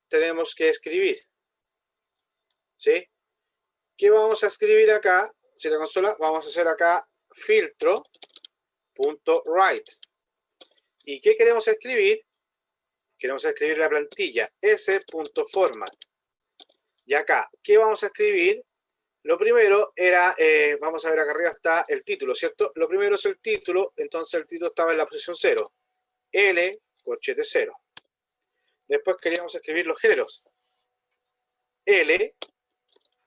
Tenemos que escribir, ¿sí? ¿Qué vamos a escribir acá? Si la consola, vamos a hacer acá filtro.write. ¿Y qué queremos escribir? Queremos escribir la plantilla s.format. Y acá, ¿qué vamos a escribir? Lo primero era, vamos a ver acá arriba está el título, ¿cierto? Lo primero es el título, entonces el título estaba en la posición 0. L, corchete 0. Después queríamos escribir los géneros. L,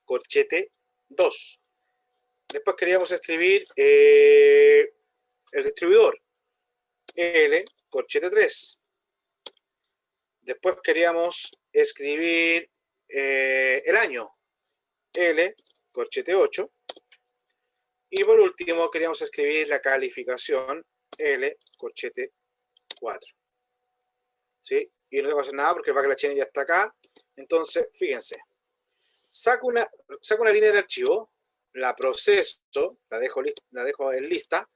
corchete 2. Después queríamos escribir el distribuidor. L, corchete 3. Después queríamos escribir el año. L, corchete 8. Y por último queríamos escribir la calificación. L, corchete 4. ¿Sí? Y no tengo que hacer nada porque el backlash ya está acá. Entonces, fíjense. Saco una línea del archivo, la proceso, la dejo en lista.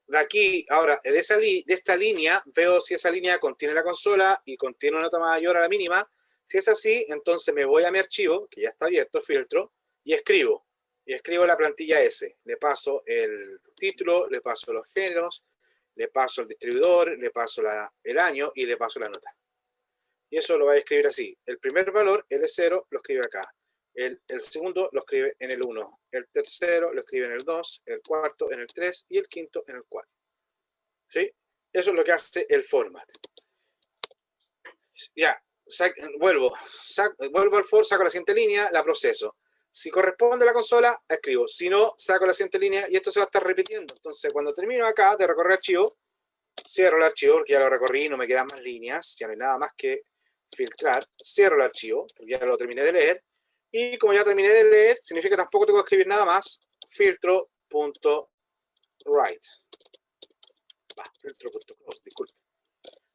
De aquí, ahora, de esta línea, veo si esa línea contiene la consola y contiene una nota mayor a la mínima. Si es así, entonces me voy a mi archivo, que ya está abierto, filtro, y escribo. Y escribo la plantilla S. Le paso el título, le paso los géneros, le paso el distribuidor, le paso el año y le paso la nota. Y eso lo voy a escribir así. El primer valor, L0, lo escribe acá. El segundo lo escribe en el 1. El tercero lo escribe en el 2. El cuarto en el 3. Y el quinto en el 4. ¿Sí? Eso es lo que hace el format. Ya, vuelvo al for, saco la siguiente línea, la proceso. Si corresponde a la consola, escribo. Si no, saco la siguiente línea y esto se va a estar repitiendo. Entonces, cuando termino acá de recorrer archivo, cierro el archivo porque ya lo recorrí, no me quedan más líneas, ya no hay nada más que filtrar. Cierro el archivo, porque ya lo terminé de leer. Y como ya terminé de leer, significa que tampoco tengo que escribir nada más. Filtro.write. Filtro.close, disculpe.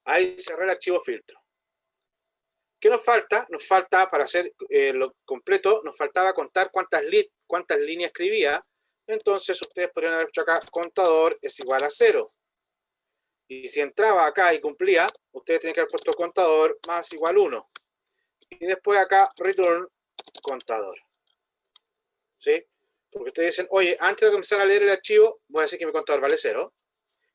Ahí cerré el archivo filtro. ¿Qué nos falta? Nos falta, para hacer lo completo, nos faltaba contar cuántas líneas escribía. Entonces ustedes podrían haber hecho acá, contador es igual a 0. Y si entraba acá y cumplía, ustedes tienen que haber puesto contador más igual 1. Y después acá, return contador. ¿Sí? Porque ustedes dicen, oye, antes de comenzar a leer el archivo, voy a decir que mi contador vale 0.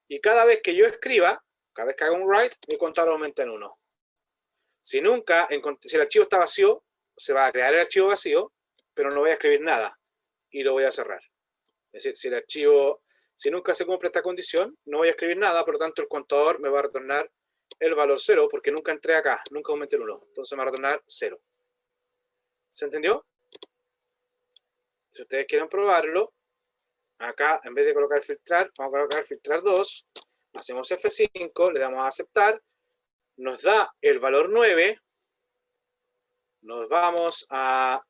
Y cada vez que yo escriba, cada vez que haga un write, mi contador aumenta en 1. Si el archivo está vacío, se va a crear el archivo vacío, pero no voy a escribir nada. Y lo voy a cerrar. Es decir, si nunca se cumple esta condición, no voy a escribir nada, por lo tanto el contador me va a retornar el valor 0, porque nunca entré acá, nunca aumenté el 1. Entonces me va a retornar 0. ¿Se entendió? Si ustedes quieren probarlo, acá en vez de colocar filtrar, vamos a colocar filtrar 2, hacemos F5, le damos a aceptar, nos da el valor 9, nos vamos a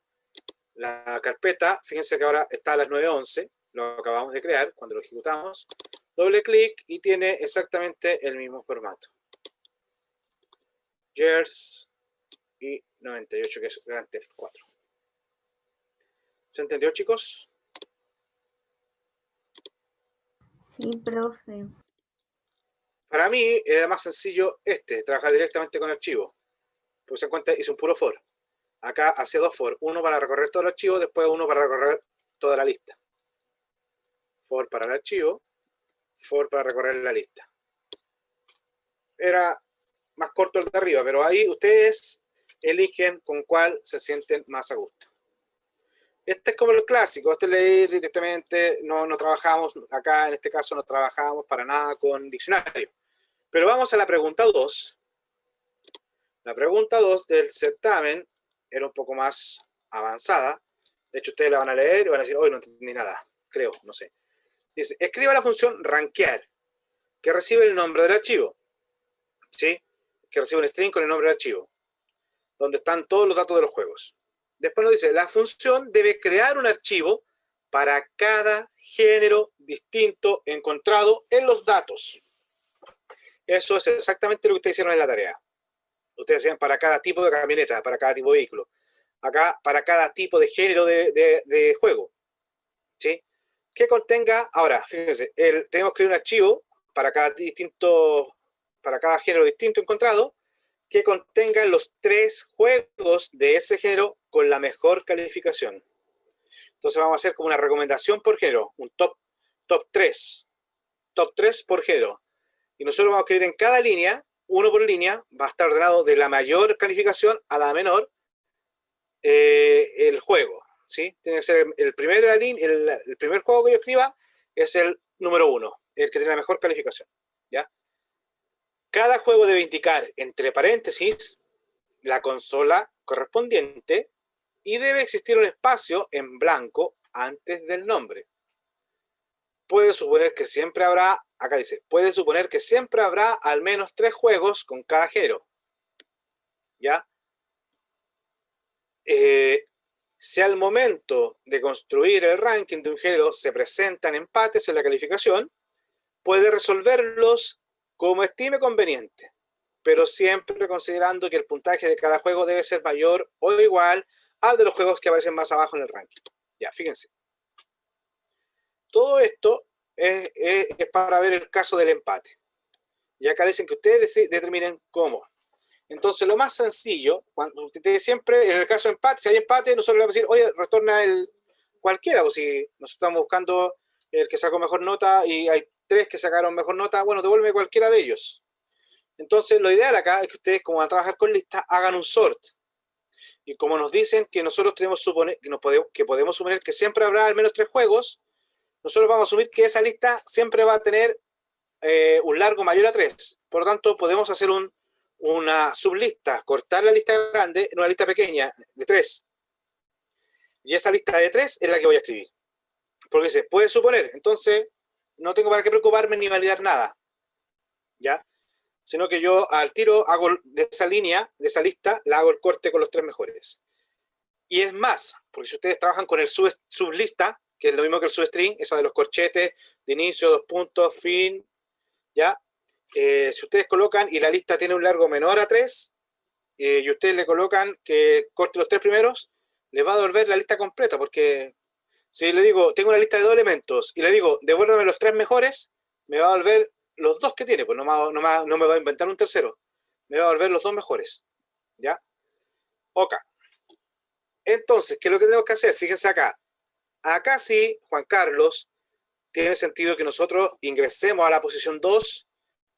la carpeta, fíjense que ahora está a las 9:11, lo acabamos de crear cuando lo ejecutamos, doble clic y tiene exactamente el mismo formato. Years y 98, que es Grand Theft 4. ¿Se entendió, chicos? Sí, profe. para mí era más sencillo trabajar directamente con archivos. Pues se cuenta, hice un puro for. Acá hacía 2 for, uno para recorrer todo el archivo, después uno para recorrer toda la lista. For para el archivo, for para recorrer la lista. Era más corto el de arriba, pero ahí ustedes eligen con cuál se sienten más a gusto. Este es como el clásico, este leer directamente, no trabajamos, acá en este caso no trabajamos para nada con diccionario. Pero vamos a la pregunta 2. La pregunta 2 del certamen era un poco más avanzada. De hecho, ustedes la van a leer y van a decir, hoy no entendí nada, creo, no sé. Dice, escriba la función rankear, que recibe el nombre del archivo. ¿Sí? Que recibe un string con el nombre del archivo, donde están todos los datos de los juegos. Después nos dice, la función debe crear un archivo para cada género distinto encontrado en los datos. Eso es exactamente lo que ustedes hicieron en la tarea. Ustedes decían para cada tipo de camioneta, para cada tipo de vehículo. Acá, para cada tipo de género de juego. ¿Sí? Que contenga, ahora, fíjense, tenemos que crear un archivo para cada género distinto encontrado, que contenga los 3 juegos de ese género con la mejor calificación. Entonces vamos a hacer como una recomendación por género, un top 3. Top 3 por género. Y nosotros vamos a escribir en cada línea, uno por línea, va a estar ordenado de la mayor calificación a la menor, el juego. ¿Sí? Tiene que ser el primer juego que yo escriba es el número 1, el que tiene la mejor calificación. ¿Ya? Cada juego debe indicar entre paréntesis la consola correspondiente y debe existir un espacio en blanco antes del nombre. Puede suponer que siempre habrá, acá dice, puede suponer que siempre habrá al menos 3 juegos con cada género. ¿Ya? Si al momento de construir el ranking de un género se presentan empates en la calificación, puede resolverlos como estime conveniente, pero siempre considerando que el puntaje de cada juego debe ser mayor o igual al de los juegos que aparecen más abajo en el ranking. Ya, fíjense. Todo esto es para ver el caso del empate. Y acá dicen que ustedes determinen cómo. Entonces, lo más sencillo, cuando ustedes siempre, en el caso de empate, si hay empate, nosotros le vamos a decir, oye, retorna el cualquiera, o si nosotros estamos buscando el que sacó mejor nota y hay 3 que sacaron mejor nota, bueno, devuelve cualquiera de ellos. Entonces, lo ideal acá es que ustedes, como van a trabajar con listas, hagan un sort. Y como nos dicen que nosotros podemos suponer que siempre habrá al menos 3 juegos, nosotros vamos a asumir que esa lista siempre va a tener un largo mayor a 3. Por lo tanto, podemos hacer una sublista, cortar la lista grande en una lista pequeña de 3. Y esa lista de 3 es la que voy a escribir. Porque se puede suponer, entonces no tengo para qué preocuparme ni validar nada. ¿Ya? Sino que yo al tiro hago de esa línea, de esa lista, la hago el corte con los 3 mejores. Y es más, porque si ustedes trabajan con el sublista, que es lo mismo que el substring, esa de los corchetes, de inicio, 2 puntos, fin, ¿ya? Si ustedes colocan y la lista tiene un largo menor a 3, y ustedes le colocan que corte los 3 primeros, les va a devolver la lista completa, porque si le digo, tengo una lista de 2 elementos, y le digo, devuélveme los 3 mejores, me va a devolver los 2 que tiene, pues no me va a inventar un tercero, me va a devolver los 2 mejores, ¿ya? Ok. Entonces, ¿qué es lo que tenemos que hacer? Fíjense acá. Acá sí, Juan Carlos, tiene sentido que nosotros ingresemos a la posición 2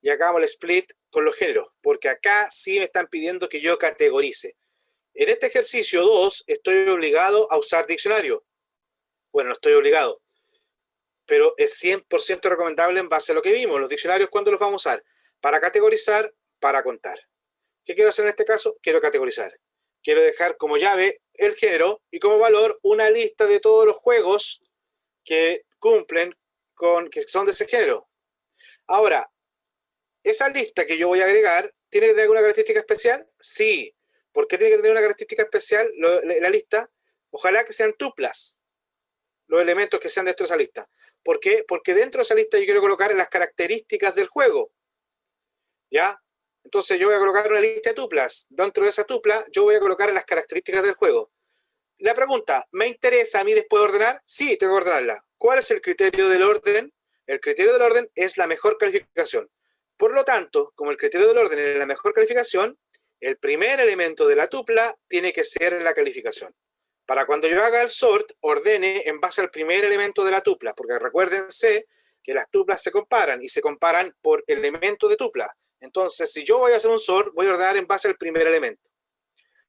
y hagamos el split con los géneros, porque acá sí me están pidiendo que yo categorice. En este ejercicio 2 estoy obligado a usar diccionario. Bueno, no estoy obligado, pero es 100% recomendable en base a lo que vimos. Los diccionarios, ¿cuándo los vamos a usar? Para categorizar, para contar. ¿Qué quiero hacer en este caso? Quiero categorizar. Quiero dejar como llave el género y como valor una lista de todos los juegos que cumplen que son de ese género. Ahora, esa lista que yo voy a agregar, ¿tiene que tener alguna característica especial? Sí. ¿Por qué tiene que tener una característica especial la lista? Ojalá que sean tuplas los elementos que sean dentro de esa lista. ¿Por qué? Porque dentro de esa lista yo quiero colocar las características del juego. ¿Ya? Entonces yo voy a colocar una lista de tuplas. Dentro de esa tupla yo voy a colocar las características del juego. La pregunta, ¿me interesa a mí después ordenar? Sí, tengo que ordenarla. ¿Cuál es el criterio del orden? El criterio del orden es la mejor calificación. Por lo tanto, como el criterio del orden es la mejor calificación, el primer elemento de la tupla tiene que ser la calificación. Para cuando yo haga el sort, ordene en base al primer elemento de la tupla, porque recuérdense que las tuplas se comparan y se comparan por elemento de tupla. Entonces, si yo voy a hacer un sort, voy a ordenar en base al primer elemento.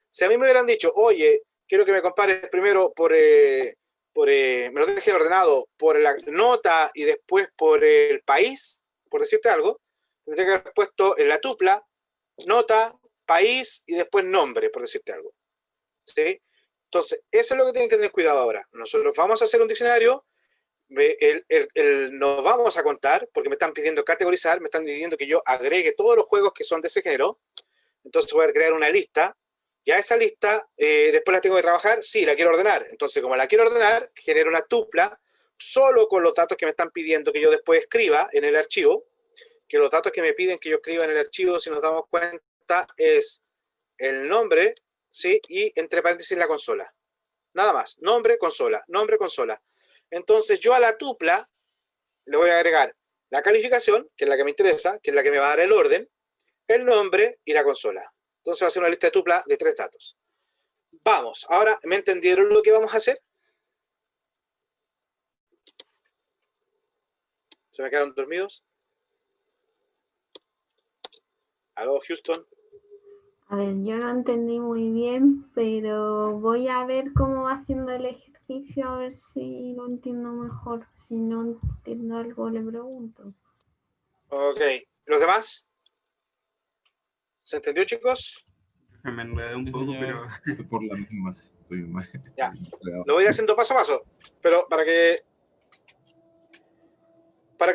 Si a mí me hubieran dicho, oye, quiero que me compares primero me lo dejes ordenado por la nota y después por el país, por decirte algo, tendría que haber puesto en la tupla, nota, país y después nombre, por decirte algo. ¿Sí? Entonces, eso es lo que tienen que tener cuidado ahora. Nosotros vamos a hacer un diccionario, nos vamos a contar, porque me están pidiendo categorizar, me están pidiendo que yo agregue todos los juegos que son de ese género. Entonces voy a crear una lista. Ya esa lista, después la tengo que trabajar, sí, la quiero ordenar. Entonces, como la quiero ordenar, genero una tupla solo con los datos que me están pidiendo que yo después escriba en el archivo, que los datos que me piden que yo escriba en el archivo, si nos damos cuenta, es el nombre, ¿sí? Y entre paréntesis la consola. Nada más, nombre, consola, nombre, consola. Entonces yo a la tupla le voy a agregar la calificación, que es la que me interesa, que es la que me va a dar el orden, el nombre y la consola. Entonces va a ser una lista de tupla de 3 datos. Vamos, ahora, ¿me entendieron lo que vamos a hacer? ¿Se me quedaron dormidos? ¿Aló, Houston? A ver, yo no entendí muy bien, pero voy a ver cómo va haciendo el ejercicio, a ver si lo entiendo mejor. Si no entiendo algo, le pregunto. Ok, ¿los demás? ¿Se entendió, chicos? Me enredé un poco, pero... Por la misma. Estoy más. Ya, lo voy a ir haciendo paso a paso, pero para que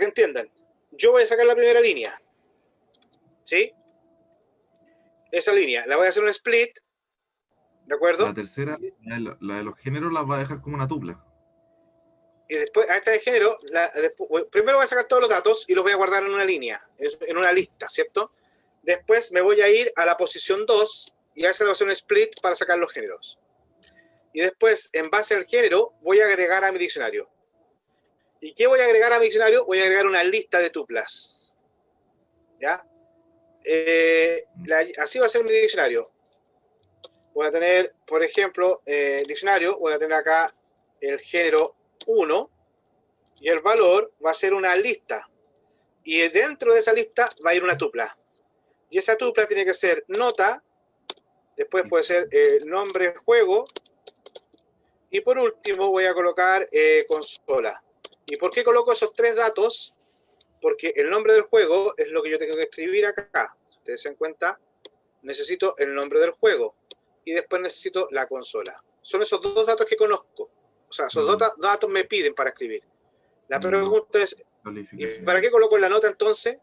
entiendan. Yo voy a sacar la primera línea, ¿sí? Esa línea, la voy a hacer un split, ¿de acuerdo? La tercera, la de los géneros, la va a dejar como una tupla. Y después, a esta de género, primero voy a sacar todos los datos y los voy a guardar en una línea, en una lista, ¿cierto? Después me voy a ir a la posición 2 y a esa le voy a hacer un split para sacar los géneros. Y después, en base al género, voy a agregar a mi diccionario. ¿Y qué voy a agregar a mi diccionario? Voy a agregar una lista de tuplas. ¿Ya? Así va a ser mi diccionario. Voy a tener, por ejemplo, diccionario, voy a tener acá el género 1 y el valor va a ser una lista. Y dentro de esa lista va a ir una tupla. Y esa tupla tiene que ser nota, después puede ser nombre juego, y por último voy a colocar consola. ¿Y por qué coloco esos 3 datos? Porque el nombre del juego es lo que yo tengo que escribir acá. Si ustedes se dan cuenta, necesito el nombre del juego y después necesito la consola. Son esos 2 datos que conozco. O sea, esos 2 datos me piden para escribir. La pregunta es, ¿para qué coloco la nota entonces?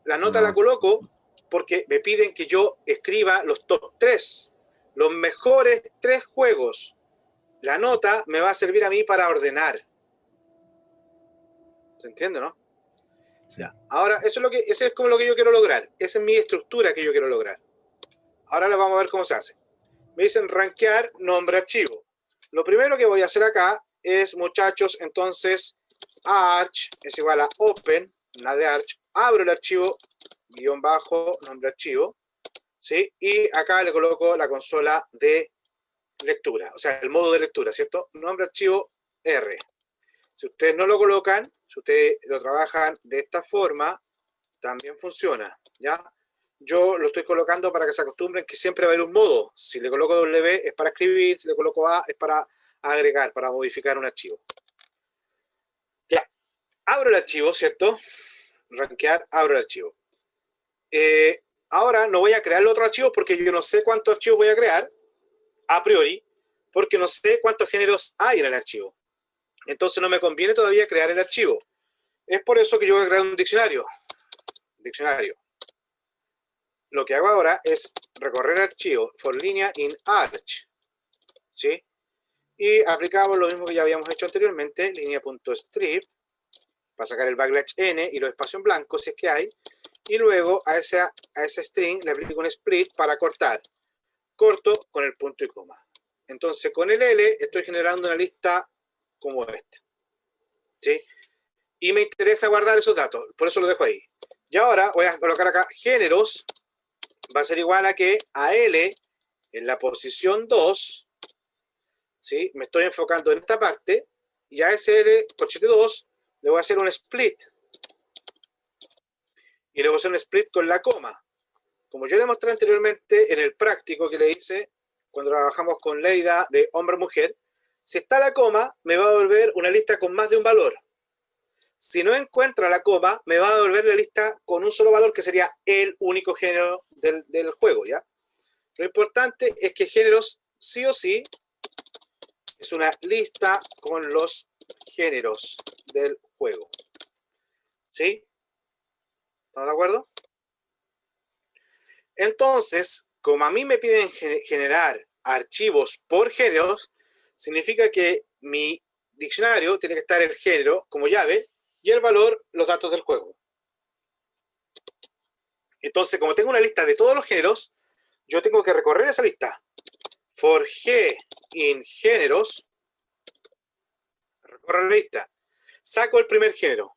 La nota la coloco porque me piden que yo escriba los top 3, los mejores 3 juegos. La nota me va a servir a mí para ordenar. ¿Se entiende, no? Sí. Ya. Ahora, ese es como lo que yo quiero lograr. Esa es mi estructura que yo quiero lograr. Ahora le vamos a ver cómo se hace. Me dicen rankear nombre archivo. Lo primero que voy a hacer acá es, muchachos, entonces, arch es igual a open, la de arch, abro el archivo, guión bajo, nombre archivo, ¿sí? Y acá le coloco la consola de lectura, o sea, el modo de lectura, ¿cierto? Nombre archivo R. Si ustedes no lo colocan, si ustedes lo trabajan de esta forma, también funciona, ¿ya? Yo lo estoy colocando para que se acostumbren que siempre va a haber un modo. Si le coloco W es para escribir, si le coloco A es para agregar, para modificar un archivo. Ya, abro el archivo, ¿cierto? Rankear, abro el archivo. Ahora no voy a crear el otro archivo porque yo no sé cuántos archivos voy a crear, a priori, porque no sé cuántos géneros hay en el archivo. Entonces no me conviene todavía crear el archivo. Es por eso que yo voy a crear un diccionario. Diccionario. Lo que hago ahora es recorrer archivo for línea in arch. ¿Sí? Y aplicamos lo mismo que ya habíamos hecho anteriormente, línea.strip, para sacar el backslash n y los espacios en blanco si es que hay. Y luego a ese string le aplico un split para cortar. Corto con el punto y coma. Entonces con el L estoy generando una lista como esta. ¿Sí? Y me interesa guardar esos datos, por eso lo dejo ahí. Y ahora voy a colocar acá géneros, va a ser igual a que a L en la posición 2, ¿sí? Me estoy enfocando en esta parte, y a SL, corchete 2, le voy a hacer un split. Y le voy a hacer un split con la coma. Como yo le mostré anteriormente en el práctico que le hice cuando trabajamos con Leida de hombre-mujer, si está la coma, me va a devolver una lista con más de un valor. Si no encuentra la coma, me va a devolver la lista con un solo valor, que sería el único género del juego, ¿ya? Lo importante es que géneros, sí o sí, es una lista con los géneros del juego. ¿Sí? ¿Estamos de acuerdo? Entonces, como a mí me piden generar archivos por géneros, significa que mi diccionario tiene que estar el género como llave y el valor, los datos del juego. Entonces, como tengo una lista de todos los géneros, yo tengo que recorrer esa lista. For G in géneros, recorro la lista, saco el primer género.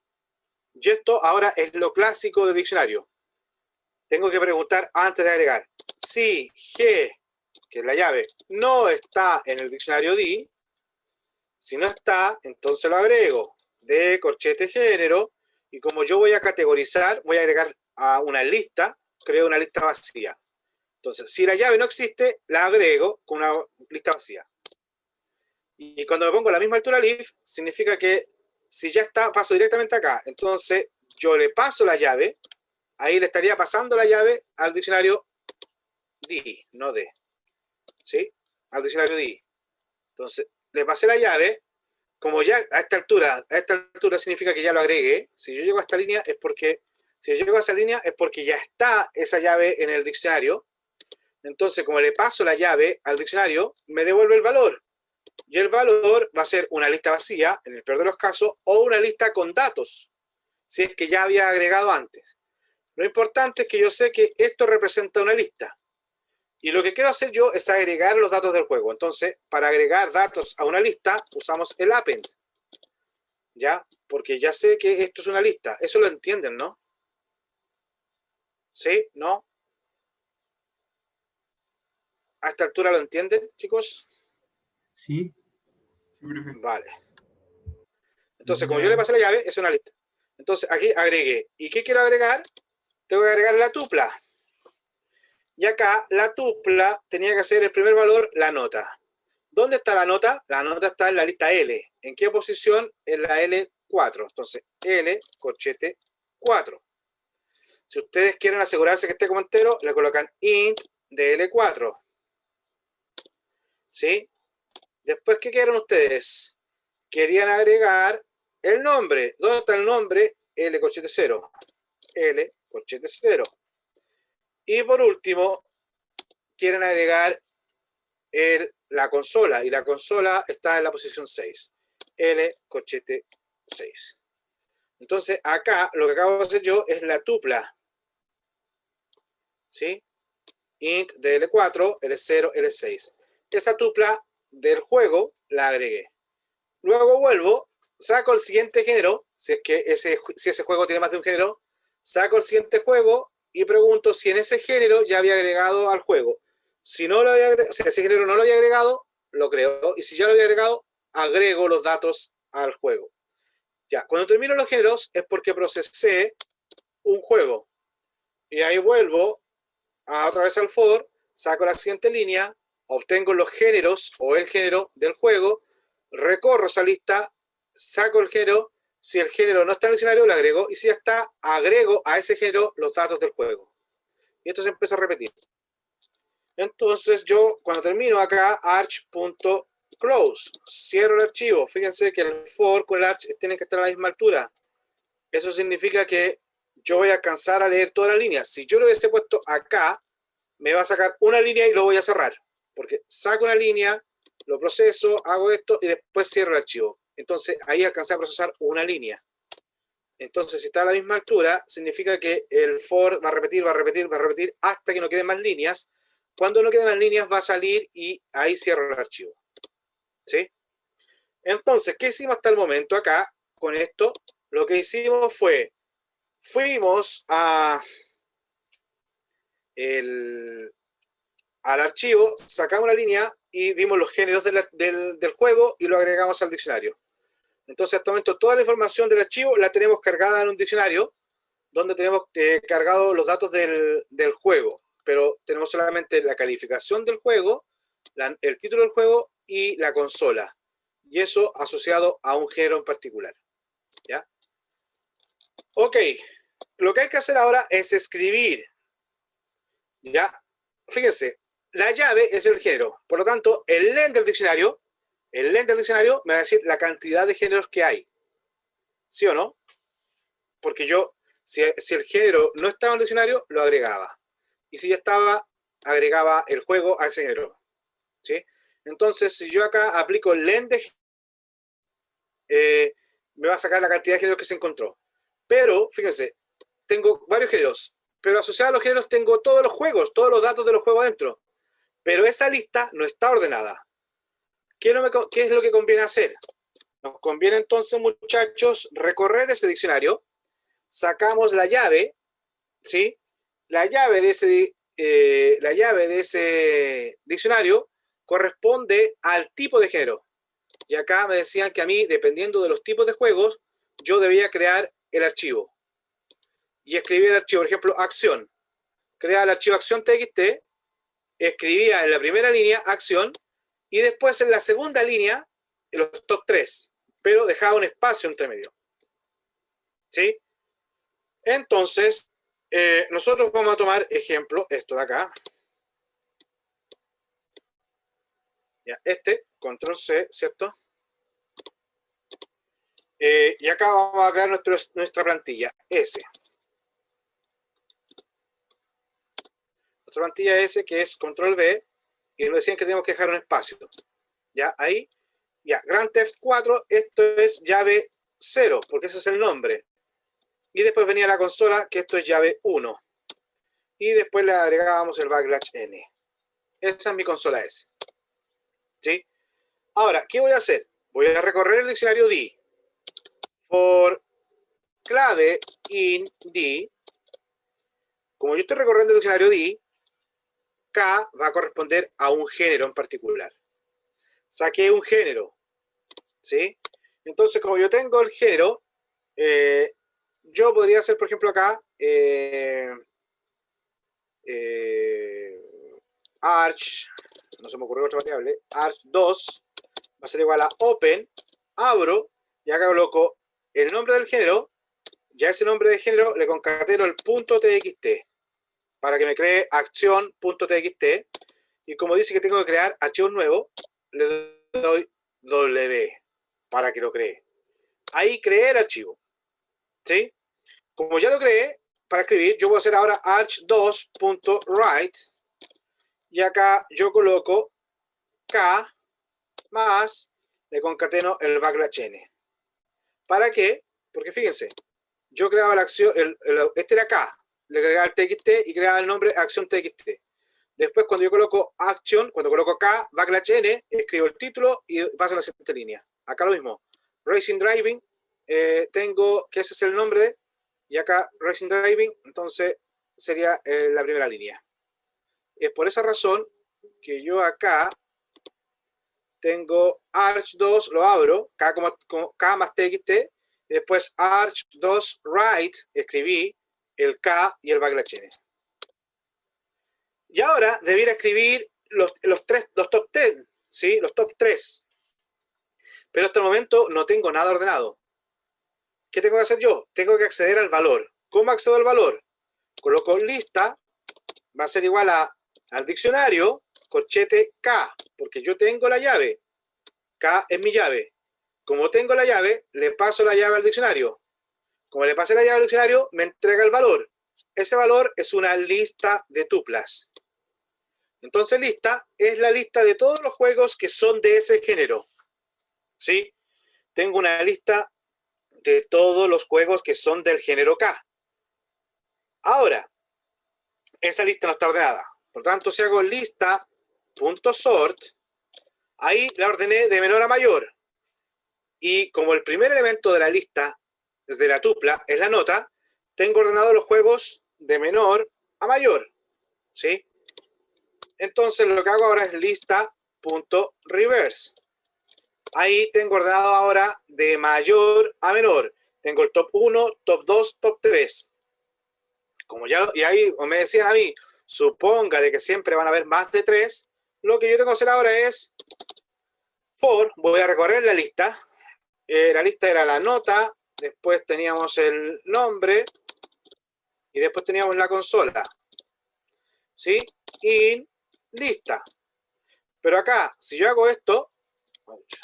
Y esto ahora es lo clásico del diccionario. Tengo que preguntar antes de agregar. Si G, que es la llave, no está en el diccionario DI, si no está, entonces lo agrego. De corchete género, y como yo voy a categorizar, voy a agregar a una lista, creo una lista vacía. Entonces, si la llave no existe, la agrego con una lista vacía. Y cuando me pongo a la misma altura leaf, significa que si ya está, paso directamente acá. Entonces, yo le paso la llave, ahí le estaría pasando la llave al diccionario DI, no D. ¿Sí? Al diccionario DI. Entonces, le pasé la llave, como ya a esta altura significa que ya lo agregué. Si yo llego a esta línea es porque, ya está esa llave en el diccionario. Entonces, como le paso la llave al diccionario, me devuelve el valor. Y el valor va a ser una lista vacía, en el peor de los casos, o una lista con datos, si es que ya había agregado antes. Lo importante es que yo sé que esto representa una lista. Y lo que quiero hacer yo es agregar los datos del juego. Entonces, para agregar datos a una lista, usamos el append. ¿Ya? Porque ya sé que esto es una lista. Eso lo entienden, ¿no? ¿Sí? ¿No? ¿A esta altura lo entienden, chicos? Sí. Vale. Entonces, como yo le pasé la llave, es una lista. Entonces, aquí agregué. ¿Y qué quiero agregar? Tengo que agregar la tupla. Y acá, la tupla tenía que ser el primer valor, la nota. ¿Dónde está la nota? La nota está en la lista L. ¿En qué posición? En la L4. Entonces, L, corchete 4. Si ustedes quieren asegurarse que esté como entero, le colocan int de L4. ¿Sí? Después, ¿qué quieren ustedes? Querían agregar el nombre. ¿Dónde está el nombre? L, corchete 0. L, corchete 0. Y por último, quieren agregar la consola. Y la consola está en la posición 6. L, corchete 6. Entonces, acá lo que acabo de hacer yo es la tupla. ¿Sí? Int de L4, L0, L6. Esa tupla del juego la agregué. Luego vuelvo, saco el siguiente género, si es que si ese juego tiene más de un género, saco el siguiente juego y pregunto si en ese género ya había agregado al juego. Si no lo había agregado, si ese género no lo había agregado, lo creo. Y si ya lo había agregado, agrego los datos al juego. Ya, cuando termino los géneros es porque procesé un juego. Y ahí vuelvo otra vez al for, saco la siguiente línea, obtengo los géneros o el género del juego, recorro esa lista, saco el género, si el género no está en el diccionario, lo agrego, y si ya está, agrego a ese género los datos del juego. Y esto se empieza a repetir. Entonces yo, cuando termino acá, arch.close, cierro el archivo. Fíjense que el for con el arch tienen que estar a la misma altura. Eso significa que yo voy a alcanzar a leer toda la línea. Si yo lo hubiese puesto acá, me va a sacar una línea y lo voy a cerrar. Porque saco una línea, lo proceso, hago esto y después cierro el archivo. Entonces ahí alcancé a procesar una línea. Entonces si está a la misma altura, significa que el for va a repetir hasta que no queden más líneas. Cuando no queden más líneas va a salir y ahí cierro el archivo. ¿Sí? Entonces, ¿qué hicimos hasta el momento acá con esto? Lo que hicimos fue fuimos al archivo, sacamos una línea y vimos los géneros del juego y lo agregamos al diccionario. Entonces, hasta el momento, toda la información del archivo la tenemos cargada en un diccionario donde tenemos cargados los datos del juego, pero tenemos solamente la calificación del juego, el título del juego y la consola. Y eso asociado a un género en particular. ¿Ya? Ok, lo que hay que hacer ahora es escribir. ¿Ya? Fíjense, la llave es el género. Por lo tanto, el len del diccionario me va a decir la cantidad de géneros que hay. ¿Sí o no? Porque yo, si el género no estaba en el diccionario, lo agregaba. Y si ya estaba, agregaba el juego a ese género. ¿Sí? Entonces, si yo acá aplico el len de me va a sacar la cantidad de géneros que se encontró. Pero, fíjense, tengo varios géneros, pero asociado a los géneros tengo todos los juegos, todos los datos de los juegos adentro. Pero esa lista no está ordenada. ¿Qué es lo que conviene hacer? Nos conviene entonces, muchachos, recorrer ese diccionario, sacamos la llave, ¿sí? La llave de ese diccionario corresponde al tipo de género. Y acá me decían que a mí, dependiendo de los tipos de juegos, yo debía crear el archivo. Y escribir el archivo, por ejemplo, acción. Creaba el archivo acción txt, escribía en la primera línea acción, y después en la segunda línea, en los top 3, pero dejaba un espacio entre medio. ¿Sí? Entonces, nosotros vamos a tomar ejemplo, esto de acá. Ya, control C, ¿cierto? Y acá vamos a crear nuestra plantilla, S. Nuestra plantilla S, que es control B, y nos decían que tenemos que dejar un espacio. Ya, ahí. Ya, Grand Theft 4, esto es llave 0, porque ese es el nombre. Y después venía la consola, que esto es llave 1. Y después le agregábamos el \n. Esa es mi consola S. ¿Sí? Ahora, ¿qué voy a hacer? Voy a recorrer el diccionario D. For clave in D. Como yo estoy recorriendo el diccionario D, K va a corresponder a un género en particular. Saqué un género. ¿Sí? Entonces, como yo tengo el género, yo podría hacer, por ejemplo, acá arch, no se me ocurrió otra variable, arch2 va a ser igual a open, abro, y acá coloco el nombre del género, ya ese nombre de género le concateno el .txt para que me cree acción.txt, y como dice que tengo que crear archivo nuevo, le doy W para que lo cree. Ahí creé el archivo. ¿Sí? Como ya lo creé, para escribir, yo voy a hacer ahora arch2.write, y acá yo coloco K más, le concateno el \n. ¿Para qué? Porque fíjense, yo creaba la acción, este era K, le agregaba el txt y creaba el nombre acción txt. Después, cuando yo coloco action, cuando coloco K, \n, escribo el título y paso a la siguiente línea. Acá lo mismo. Racing Driving, tengo que ese es el nombre, y acá Racing Driving, entonces sería la primera línea. Es por esa razón que yo acá tengo arch2, lo abro, K más txt, y después arch2 write, escribí el K y el \n. Y ahora debiera escribir los top 10, ¿sí? Los top 3. Pero hasta el momento no tengo nada ordenado. ¿Qué tengo que hacer yo? Tengo que acceder al valor. ¿Cómo accedo al valor? Coloco lista, va a ser igual al diccionario, corchete K, porque yo tengo la llave. K es mi llave. Como tengo la llave, le paso la llave al diccionario. Como le pasé la llave al diccionario, me entrega el valor. Ese valor es una lista de tuplas. Entonces, lista es la lista de todos los juegos que son de ese género. ¿Sí? Tengo una lista de todos los juegos que son del género K. Ahora, esa lista no está ordenada. Por lo tanto, si hago lista.sort, ahí la ordené de menor a mayor. Y como el primer elemento de la lista, de la tupla, es la nota, tengo ordenados los juegos de menor a mayor, ¿sí? Entonces lo que hago ahora es lista.reverse. Ahí tengo ordenado ahora de mayor a menor. Tengo el top 1, top 2, top 3. Como ya, y ahí me decían a mí, suponga de que siempre van a haber más de 3. Lo que yo tengo que hacer ahora es for, voy a recorrer la lista. La lista era la nota, después teníamos el nombre y después teníamos la consola. ¿Sí? In lista. Pero acá, si yo hago esto,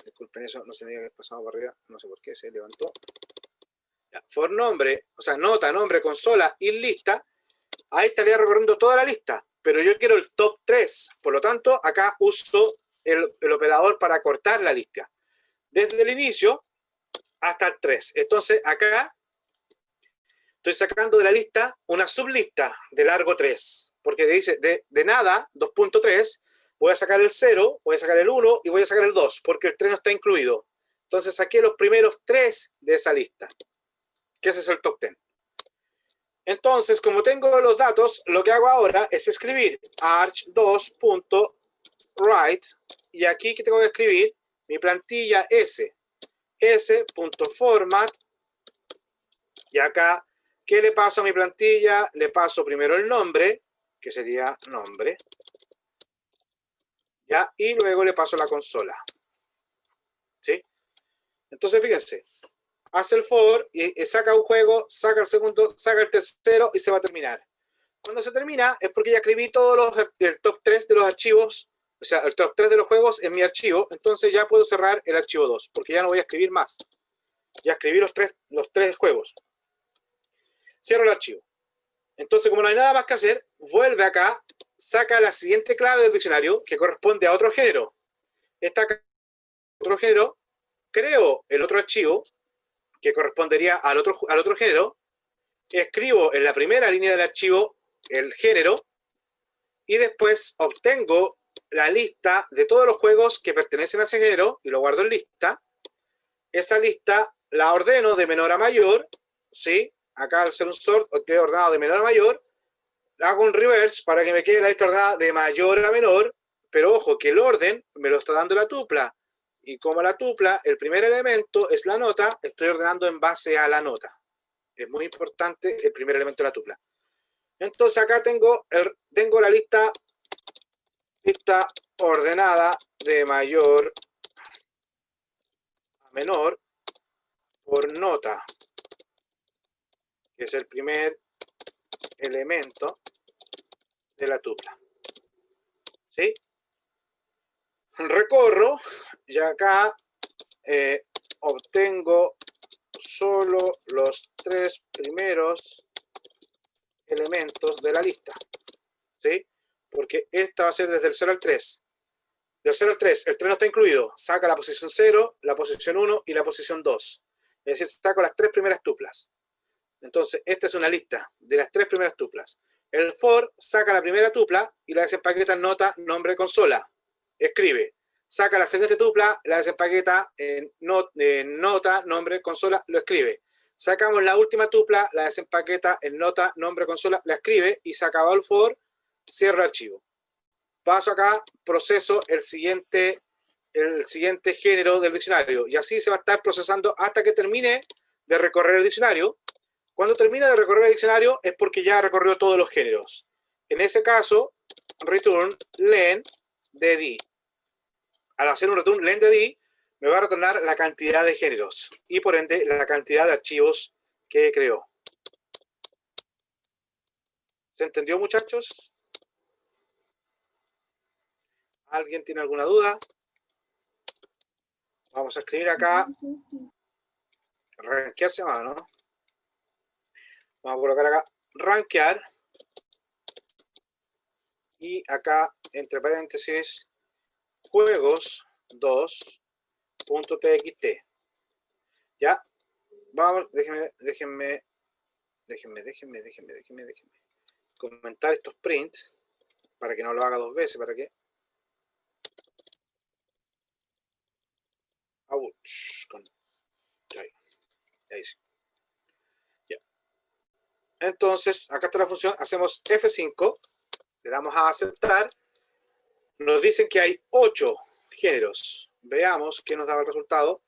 disculpen eso, no se me había pasado por arriba, no sé por qué se levantó. Ya, for nombre, o sea, nota, nombre, consola, in lista, ahí estaría recorriendo toda la lista, pero yo quiero el top 3, por lo tanto, acá uso el operador para cortar la lista, desde el inicio hasta el 3. Entonces, acá estoy sacando de la lista una sublista de largo 3, porque dice de nada, 2.3, voy a sacar el 0, voy a sacar el 1 y voy a sacar el 2, porque el 3 no está incluido. Entonces saqué los primeros 3 de esa lista, que ese es el top 10. Entonces, como tengo los datos, lo que hago ahora es escribir arch2.write, y aquí que tengo que escribir mi plantilla s.format, y acá, ¿qué le paso a mi plantilla? Le paso primero el nombre, que sería nombre, ¿ya? Y luego le paso la consola, ¿sí? Entonces, fíjense, hace el for y saca un juego, saca el segundo, saca el tercero y se va a terminar. Cuando se termina es porque ya escribí todos el top 3 de los archivos, o sea, el top 3 de los juegos en mi archivo, entonces ya puedo cerrar el archivo 2, porque ya no voy a escribir más. Ya escribí los tres juegos. Cierro el archivo. Entonces, como no hay nada más que hacer, vuelve acá, saca la siguiente clave del diccionario que corresponde a otro género. Esta otro género, creo el otro archivo que correspondería al otro género, escribo en la primera línea del archivo el género y después obtengo la lista de todos los juegos que pertenecen a ese género y lo guardo en lista. Esa lista la ordeno de menor a mayor, ¿sí? Acá al ser un sort, queda ordenado de menor a mayor. Hago un reverse para que me quede la lista ordenada de mayor a menor, pero ojo que el orden me lo está dando la tupla. Y como la tupla, el primer elemento es la nota, estoy ordenando en base a la nota. Es muy importante el primer elemento de la tupla. Entonces acá tengo la lista ordenada de mayor a menor por nota, que es el primer elemento de la tupla. ¿Sí? Recorro y acá obtengo solo los 3 primeros elementos de la lista. ¿Sí? Porque esta va a ser desde el 0 al 3. Del 0 al 3, el 3 no está incluido. Saca la posición 0, la posición 1 y la posición 2. Es decir, saco las 3 primeras tuplas. Entonces, esta es una lista de las 3 primeras tuplas. El for saca la primera tupla y la desempaqueta en nota, nombre, consola. Escribe. Saca la siguiente tupla, la desempaqueta en nota, nombre, consola, lo escribe. Sacamos la última tupla, la desempaqueta en nota, nombre, consola, la escribe y se acabó el for, cierra archivo. Paso acá, proceso el siguiente género del diccionario y así se va a estar procesando hasta que termine de recorrer el diccionario. Cuando termina de recorrer el diccionario es porque ya recorrió todos los géneros. En ese caso, return len de d. Al hacer un return len de d, me va a retornar la cantidad de géneros y por ende la cantidad de archivos que creó. ¿Se entendió, muchachos? ¿Alguien tiene alguna duda? Vamos a escribir acá. Rankear se llama, ¿no? Vamos a colocar acá rankear. Y acá, entre paréntesis, juegos 2.txt. Ya. Vamos, déjenme comentar estos prints para que no lo haga 2 veces, para que ahí sí. Ya. Entonces, acá está la función, hacemos F5, le damos a aceptar, nos dicen que hay 8 géneros. Veamos qué nos daba el resultado.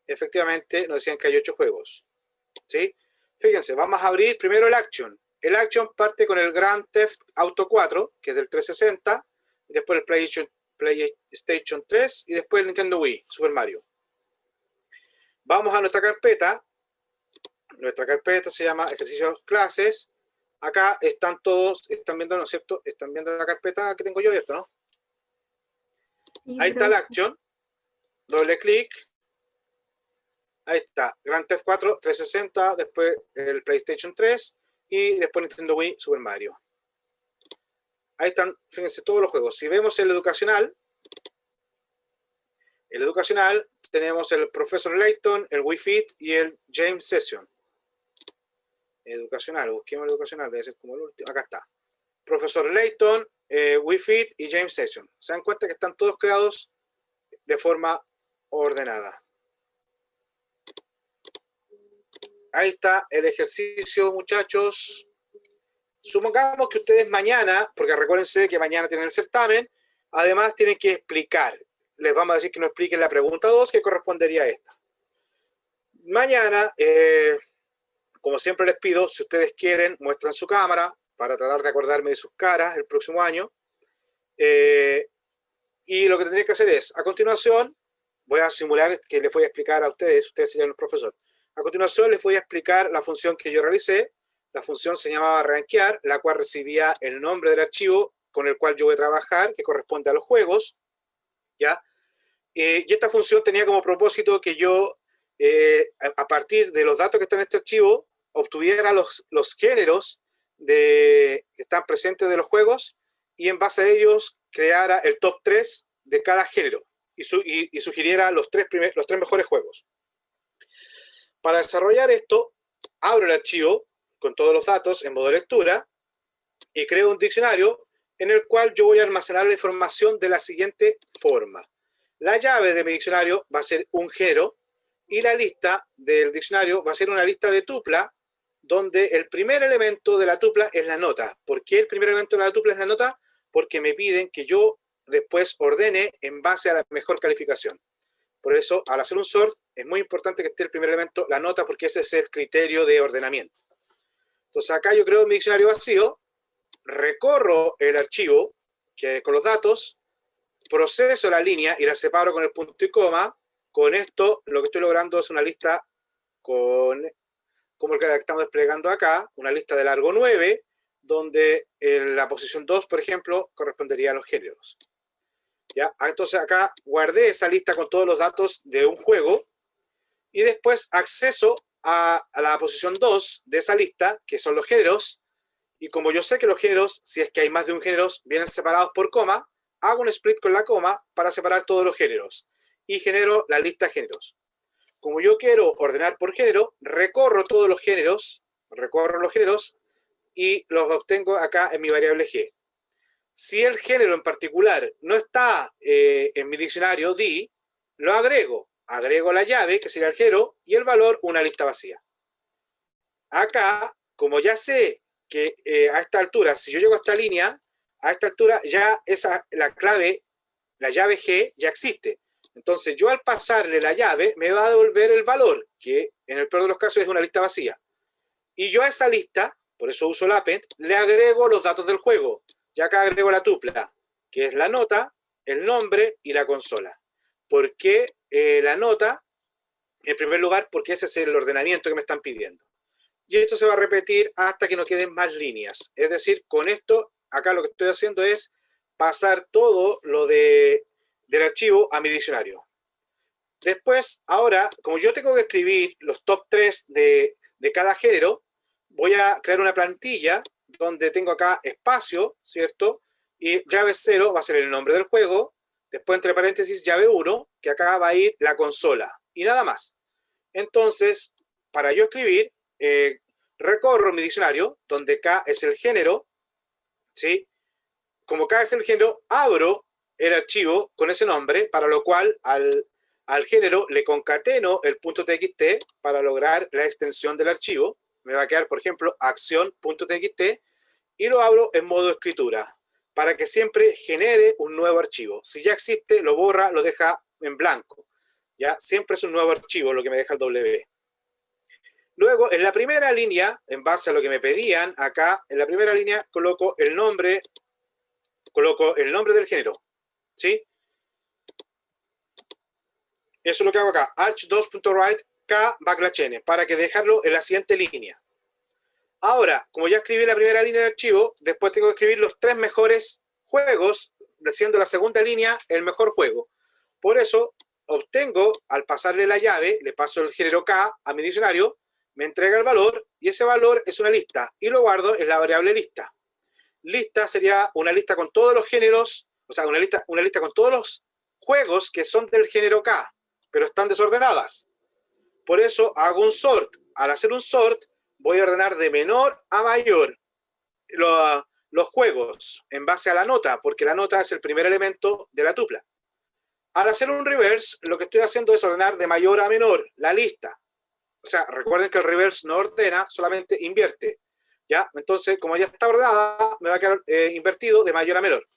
Efectivamente, nos decían que hay 8 juegos. ¿Sí? Fíjense, vamos a abrir primero el Action. El Action parte con el Grand Theft Auto 4, que es del 360, después el PlayStation 3 y después el Nintendo Wii, Super Mario. Vamos a nuestra carpeta. Nuestra carpeta se llama Ejercicios Clases. Acá están todos, están viendo, ¿no es cierto? Están viendo la carpeta que tengo yo abierta, ¿no? Sí, Ahí está el profe. Action. Doble clic. Ahí está. Grand Theft 4, 360, después el PlayStation 3 y después Nintendo Wii, Super Mario. Ahí están, fíjense, todos los juegos. Si vemos el educacional tenemos el Professor Layton, el Wii Fit y el James Session. Educacional, busquemos el educacional, debe ser como el último. Acá está. Profesor Layton, Wii Fit y James Session. Se dan cuenta que están todos creados de forma ordenada. Ahí está el ejercicio, muchachos. Supongamos que ustedes mañana, porque recuérdense que mañana tienen el certamen, además tienen que explicar. Les vamos a decir que nos expliquen la pregunta 2 que correspondería a esta. Mañana, como siempre les pido, si ustedes quieren, muestran su cámara para tratar de acordarme de sus caras el próximo año. Y lo que tendría que hacer es, a continuación, voy a simular que les voy a explicar a ustedes serían los profesores. A continuación les voy a explicar la función que yo realicé. La función se llamaba rankear, la cual recibía el nombre del archivo con el cual yo voy a trabajar, que corresponde a los juegos. ¿Ya? Y esta función tenía como propósito que yo, a partir de los datos que están en este archivo, obtuviera los géneros que están presentes de los juegos y en base a ellos creara el top 3 de cada género y sugiriera los tres mejores juegos. Para desarrollar esto, abro el archivo con todos los datos en modo lectura y creo un diccionario en el cual yo voy a almacenar la información de la siguiente forma. La llave de mi diccionario va a ser un género y la lista del diccionario va a ser una lista de tupla donde el primer elemento de la tupla es la nota. ¿Por qué el primer elemento de la tupla es la nota? Porque me piden que yo después ordene en base a la mejor calificación. Por eso, al hacer un sort, es muy importante que esté el primer elemento, la nota, porque ese es el criterio de ordenamiento. Entonces acá yo creo mi diccionario vacío, recorro el archivo con los datos, proceso la línea y la separo con el punto y coma. Con esto lo que estoy logrando es una lista como el que estamos desplegando acá, una lista de largo 9, donde en la posición 2, por ejemplo, correspondería a los géneros. ¿Ya? Entonces acá guardé esa lista con todos los datos de un juego y después acceso a la posición 2 de esa lista, que son los géneros, y como yo sé que los géneros, si es que hay más de un género, vienen separados por coma, hago un split con la coma para separar todos los géneros y genero la lista de géneros. Como yo quiero ordenar por género, recorro los géneros y los obtengo acá en mi variable G. Si el género en particular no está en mi diccionario D, lo agrego la llave, que sería el género, y el valor, una lista vacía. Acá, como ya sé que a esta altura, si yo llego a esta línea, a esta altura ya la clave, la llave G, ya existe. Entonces yo al pasarle la llave me va a devolver el valor, que en el peor de los casos es una lista vacía. Y yo a esa lista, por eso uso el append, le agrego los datos del juego. Ya acá agrego la tupla, que es la nota, el nombre y la consola. ¿Por qué la nota? En primer lugar, porque ese es el ordenamiento que me están pidiendo. Y esto se va a repetir hasta que no queden más líneas. Es decir, con esto, acá lo que estoy haciendo es pasar todo lo del archivo a mi diccionario. Después, ahora, como yo tengo que escribir los top 3 de cada género, voy a crear una plantilla donde tengo acá espacio, ¿cierto? Y llave 0 va a ser el nombre del juego. Después, entre paréntesis, llave 1, que acá va a ir la consola. Y nada más. Entonces, para yo escribir, recorro mi diccionario, donde K es el género, ¿sí? Como K es el género, abro el archivo con ese nombre, para lo cual al género le concateno el .txt para lograr la extensión del archivo, me va a quedar, por ejemplo, acción.txt y lo abro en modo escritura para que siempre genere un nuevo archivo. Si ya existe, lo borra, lo deja en blanco. ¿Ya? Siempre es un nuevo archivo lo que me deja el W. Luego, en la primera línea, en base a lo que me pedían, acá, en la primera línea, coloco el nombre del género. ¿Sí? Eso es lo que hago acá. arch2.write k/n para que dejarlo en la siguiente línea. Ahora, como ya escribí la primera línea del archivo, después tengo que escribir los 3 mejores juegos, siendo la segunda línea el mejor juego. Por eso, obtengo, al pasarle la llave, le paso el género K a mi diccionario, me entrega el valor, y ese valor es una lista, y lo guardo en la variable lista. Lista sería una lista con todos los géneros, o sea, una lista con todos los juegos que son del género K, pero están desordenadas. Por eso hago un sort. Al hacer un sort, voy a ordenar de menor a mayor los juegos en base a la nota, porque la nota es el primer elemento de la tupla. Al hacer un reverse, lo que estoy haciendo es ordenar de mayor a menor la lista. O sea, recuerden que el reverse no ordena, solamente invierte. ¿Ya? Entonces, como ya está ordenada, me va a quedar invertido de mayor a menor.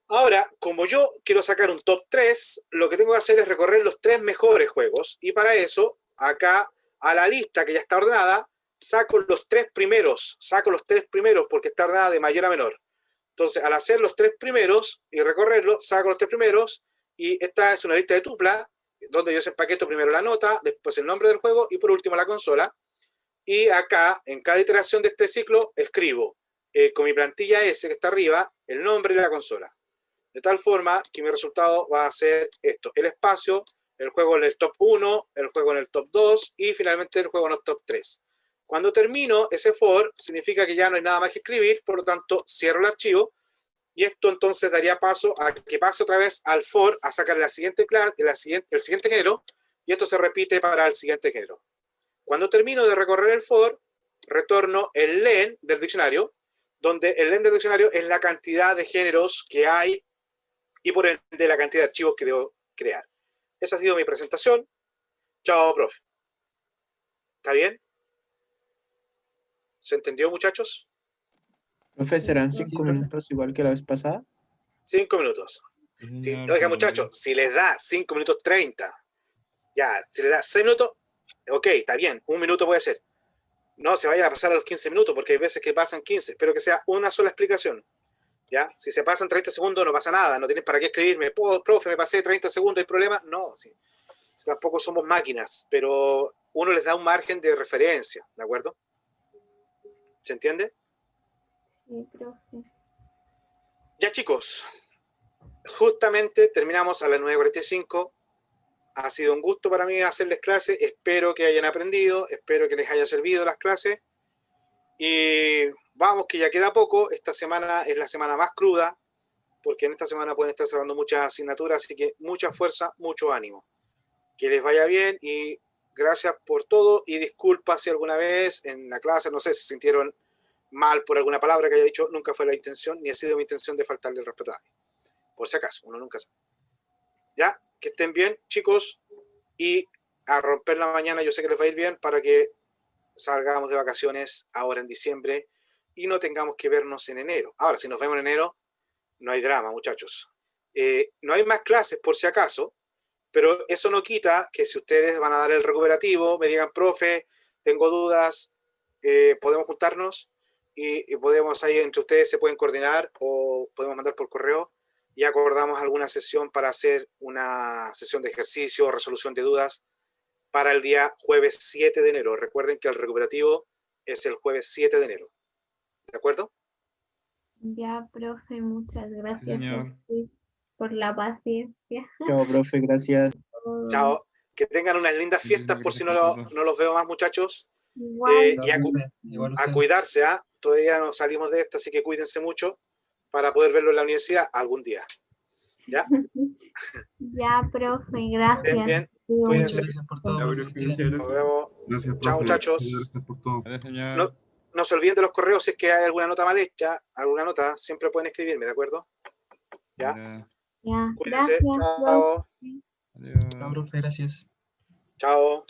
Ahora, como yo quiero sacar un top 3, lo que tengo que hacer es recorrer los 3 mejores juegos. Y para eso, acá a la lista que ya está ordenada, saco los 3 primeros. Saco los 3 primeros porque está ordenada de mayor a menor. Entonces, al hacer los 3 primeros y recorrerlo, saco los 3 primeros. Y esta es una lista de tupla, donde yo empaqueto primero la nota, después el nombre del juego y por último la consola. Y acá, en cada iteración de este ciclo, escribo con mi plantilla S que está arriba, el nombre y la consola. De tal forma que mi resultado va a ser esto: el espacio, el juego en el top 1, el juego en el top 2 y finalmente el juego en el top 3. Cuando termino ese for, significa que ya no hay nada más que escribir, por lo tanto cierro el archivo y esto entonces daría paso a que pase otra vez al for a sacar la siguiente clase, el siguiente género, y esto se repite para el siguiente género. Cuando termino de recorrer el for, retorno el len del diccionario, donde el len del diccionario es la cantidad de géneros que hay y por ende la cantidad de archivos que debo crear. Esa ha sido mi presentación. Chao, profe. ¿Está bien? ¿Se entendió, muchachos? Profe, ¿serán 5 minutos igual que la vez pasada? 5 minutos. Si, oiga, muchachos, si les da 5 minutos 30, ya, si les da 6 minutos, ok, está bien, 1 minuto puede ser. No se vayan a pasar a los 15 minutos, porque hay veces que pasan 15, pero que sea una sola explicación. ¿Ya? Si se pasan 30 segundos no pasa nada, no tienen para qué escribirme, profe, me pasé 30 segundos, ¿hay problema? No, sí. Tampoco somos máquinas, pero uno les da un margen de referencia, ¿de acuerdo? ¿Se entiende? Sí, profe. Ya, chicos, justamente terminamos a las 9:45. Ha sido un gusto para mí hacerles clases, espero que hayan aprendido, espero que les haya servido las clases y vamos, que ya queda poco. Esta semana es la semana más cruda, porque en esta semana pueden estar cerrando muchas asignaturas, así que mucha fuerza, mucho ánimo. Que les vaya bien y gracias por todo y disculpas si alguna vez en la clase, no sé, se sintieron mal por alguna palabra que haya dicho. Nunca fue la intención, ni ha sido mi intención de faltarle el respeto a nadie. Por si acaso, uno nunca sabe. Ya, que estén bien, chicos, y a romper la mañana. Yo sé que les va a ir bien para que salgamos de vacaciones ahora en diciembre y no tengamos que vernos en enero. Ahora, si nos vemos en enero, no hay drama, muchachos. No hay más clases por si acaso, pero eso no quita que si ustedes van a dar el recuperativo, me digan, profe, tengo dudas, podemos juntarnos y podemos ahí entre ustedes se pueden coordinar o podemos mandar por correo y acordamos alguna sesión para hacer una sesión de ejercicio o resolución de dudas para el día jueves 7 de enero. Recuerden que el recuperativo es el jueves 7 de enero. ¿De acuerdo? Ya, profe, muchas gracias señor. por la paciencia. Chao, profe, gracias. Chao. Que tengan unas lindas fiestas por si no los veo más, muchachos. Igual. Y a cuidarse, ¿ah? Todavía no salimos de esto, así que cuídense mucho para poder verlo en la universidad algún día. ¿Ya? Ya, profe, Estén gracias. bien, Cuídense. cuídense. Gracias por todo. Nos vemos. Gracias, profe. Chao, muchachos. Gracias por todo. Gracias, señor. No se olviden de los correos si es que hay alguna nota mal hecha, alguna nota, siempre pueden escribirme, ¿de acuerdo? ¿Ya? Ya, Cuídense. gracias, profe. Chao. Adiós. Chao, profe, gracias. Chao.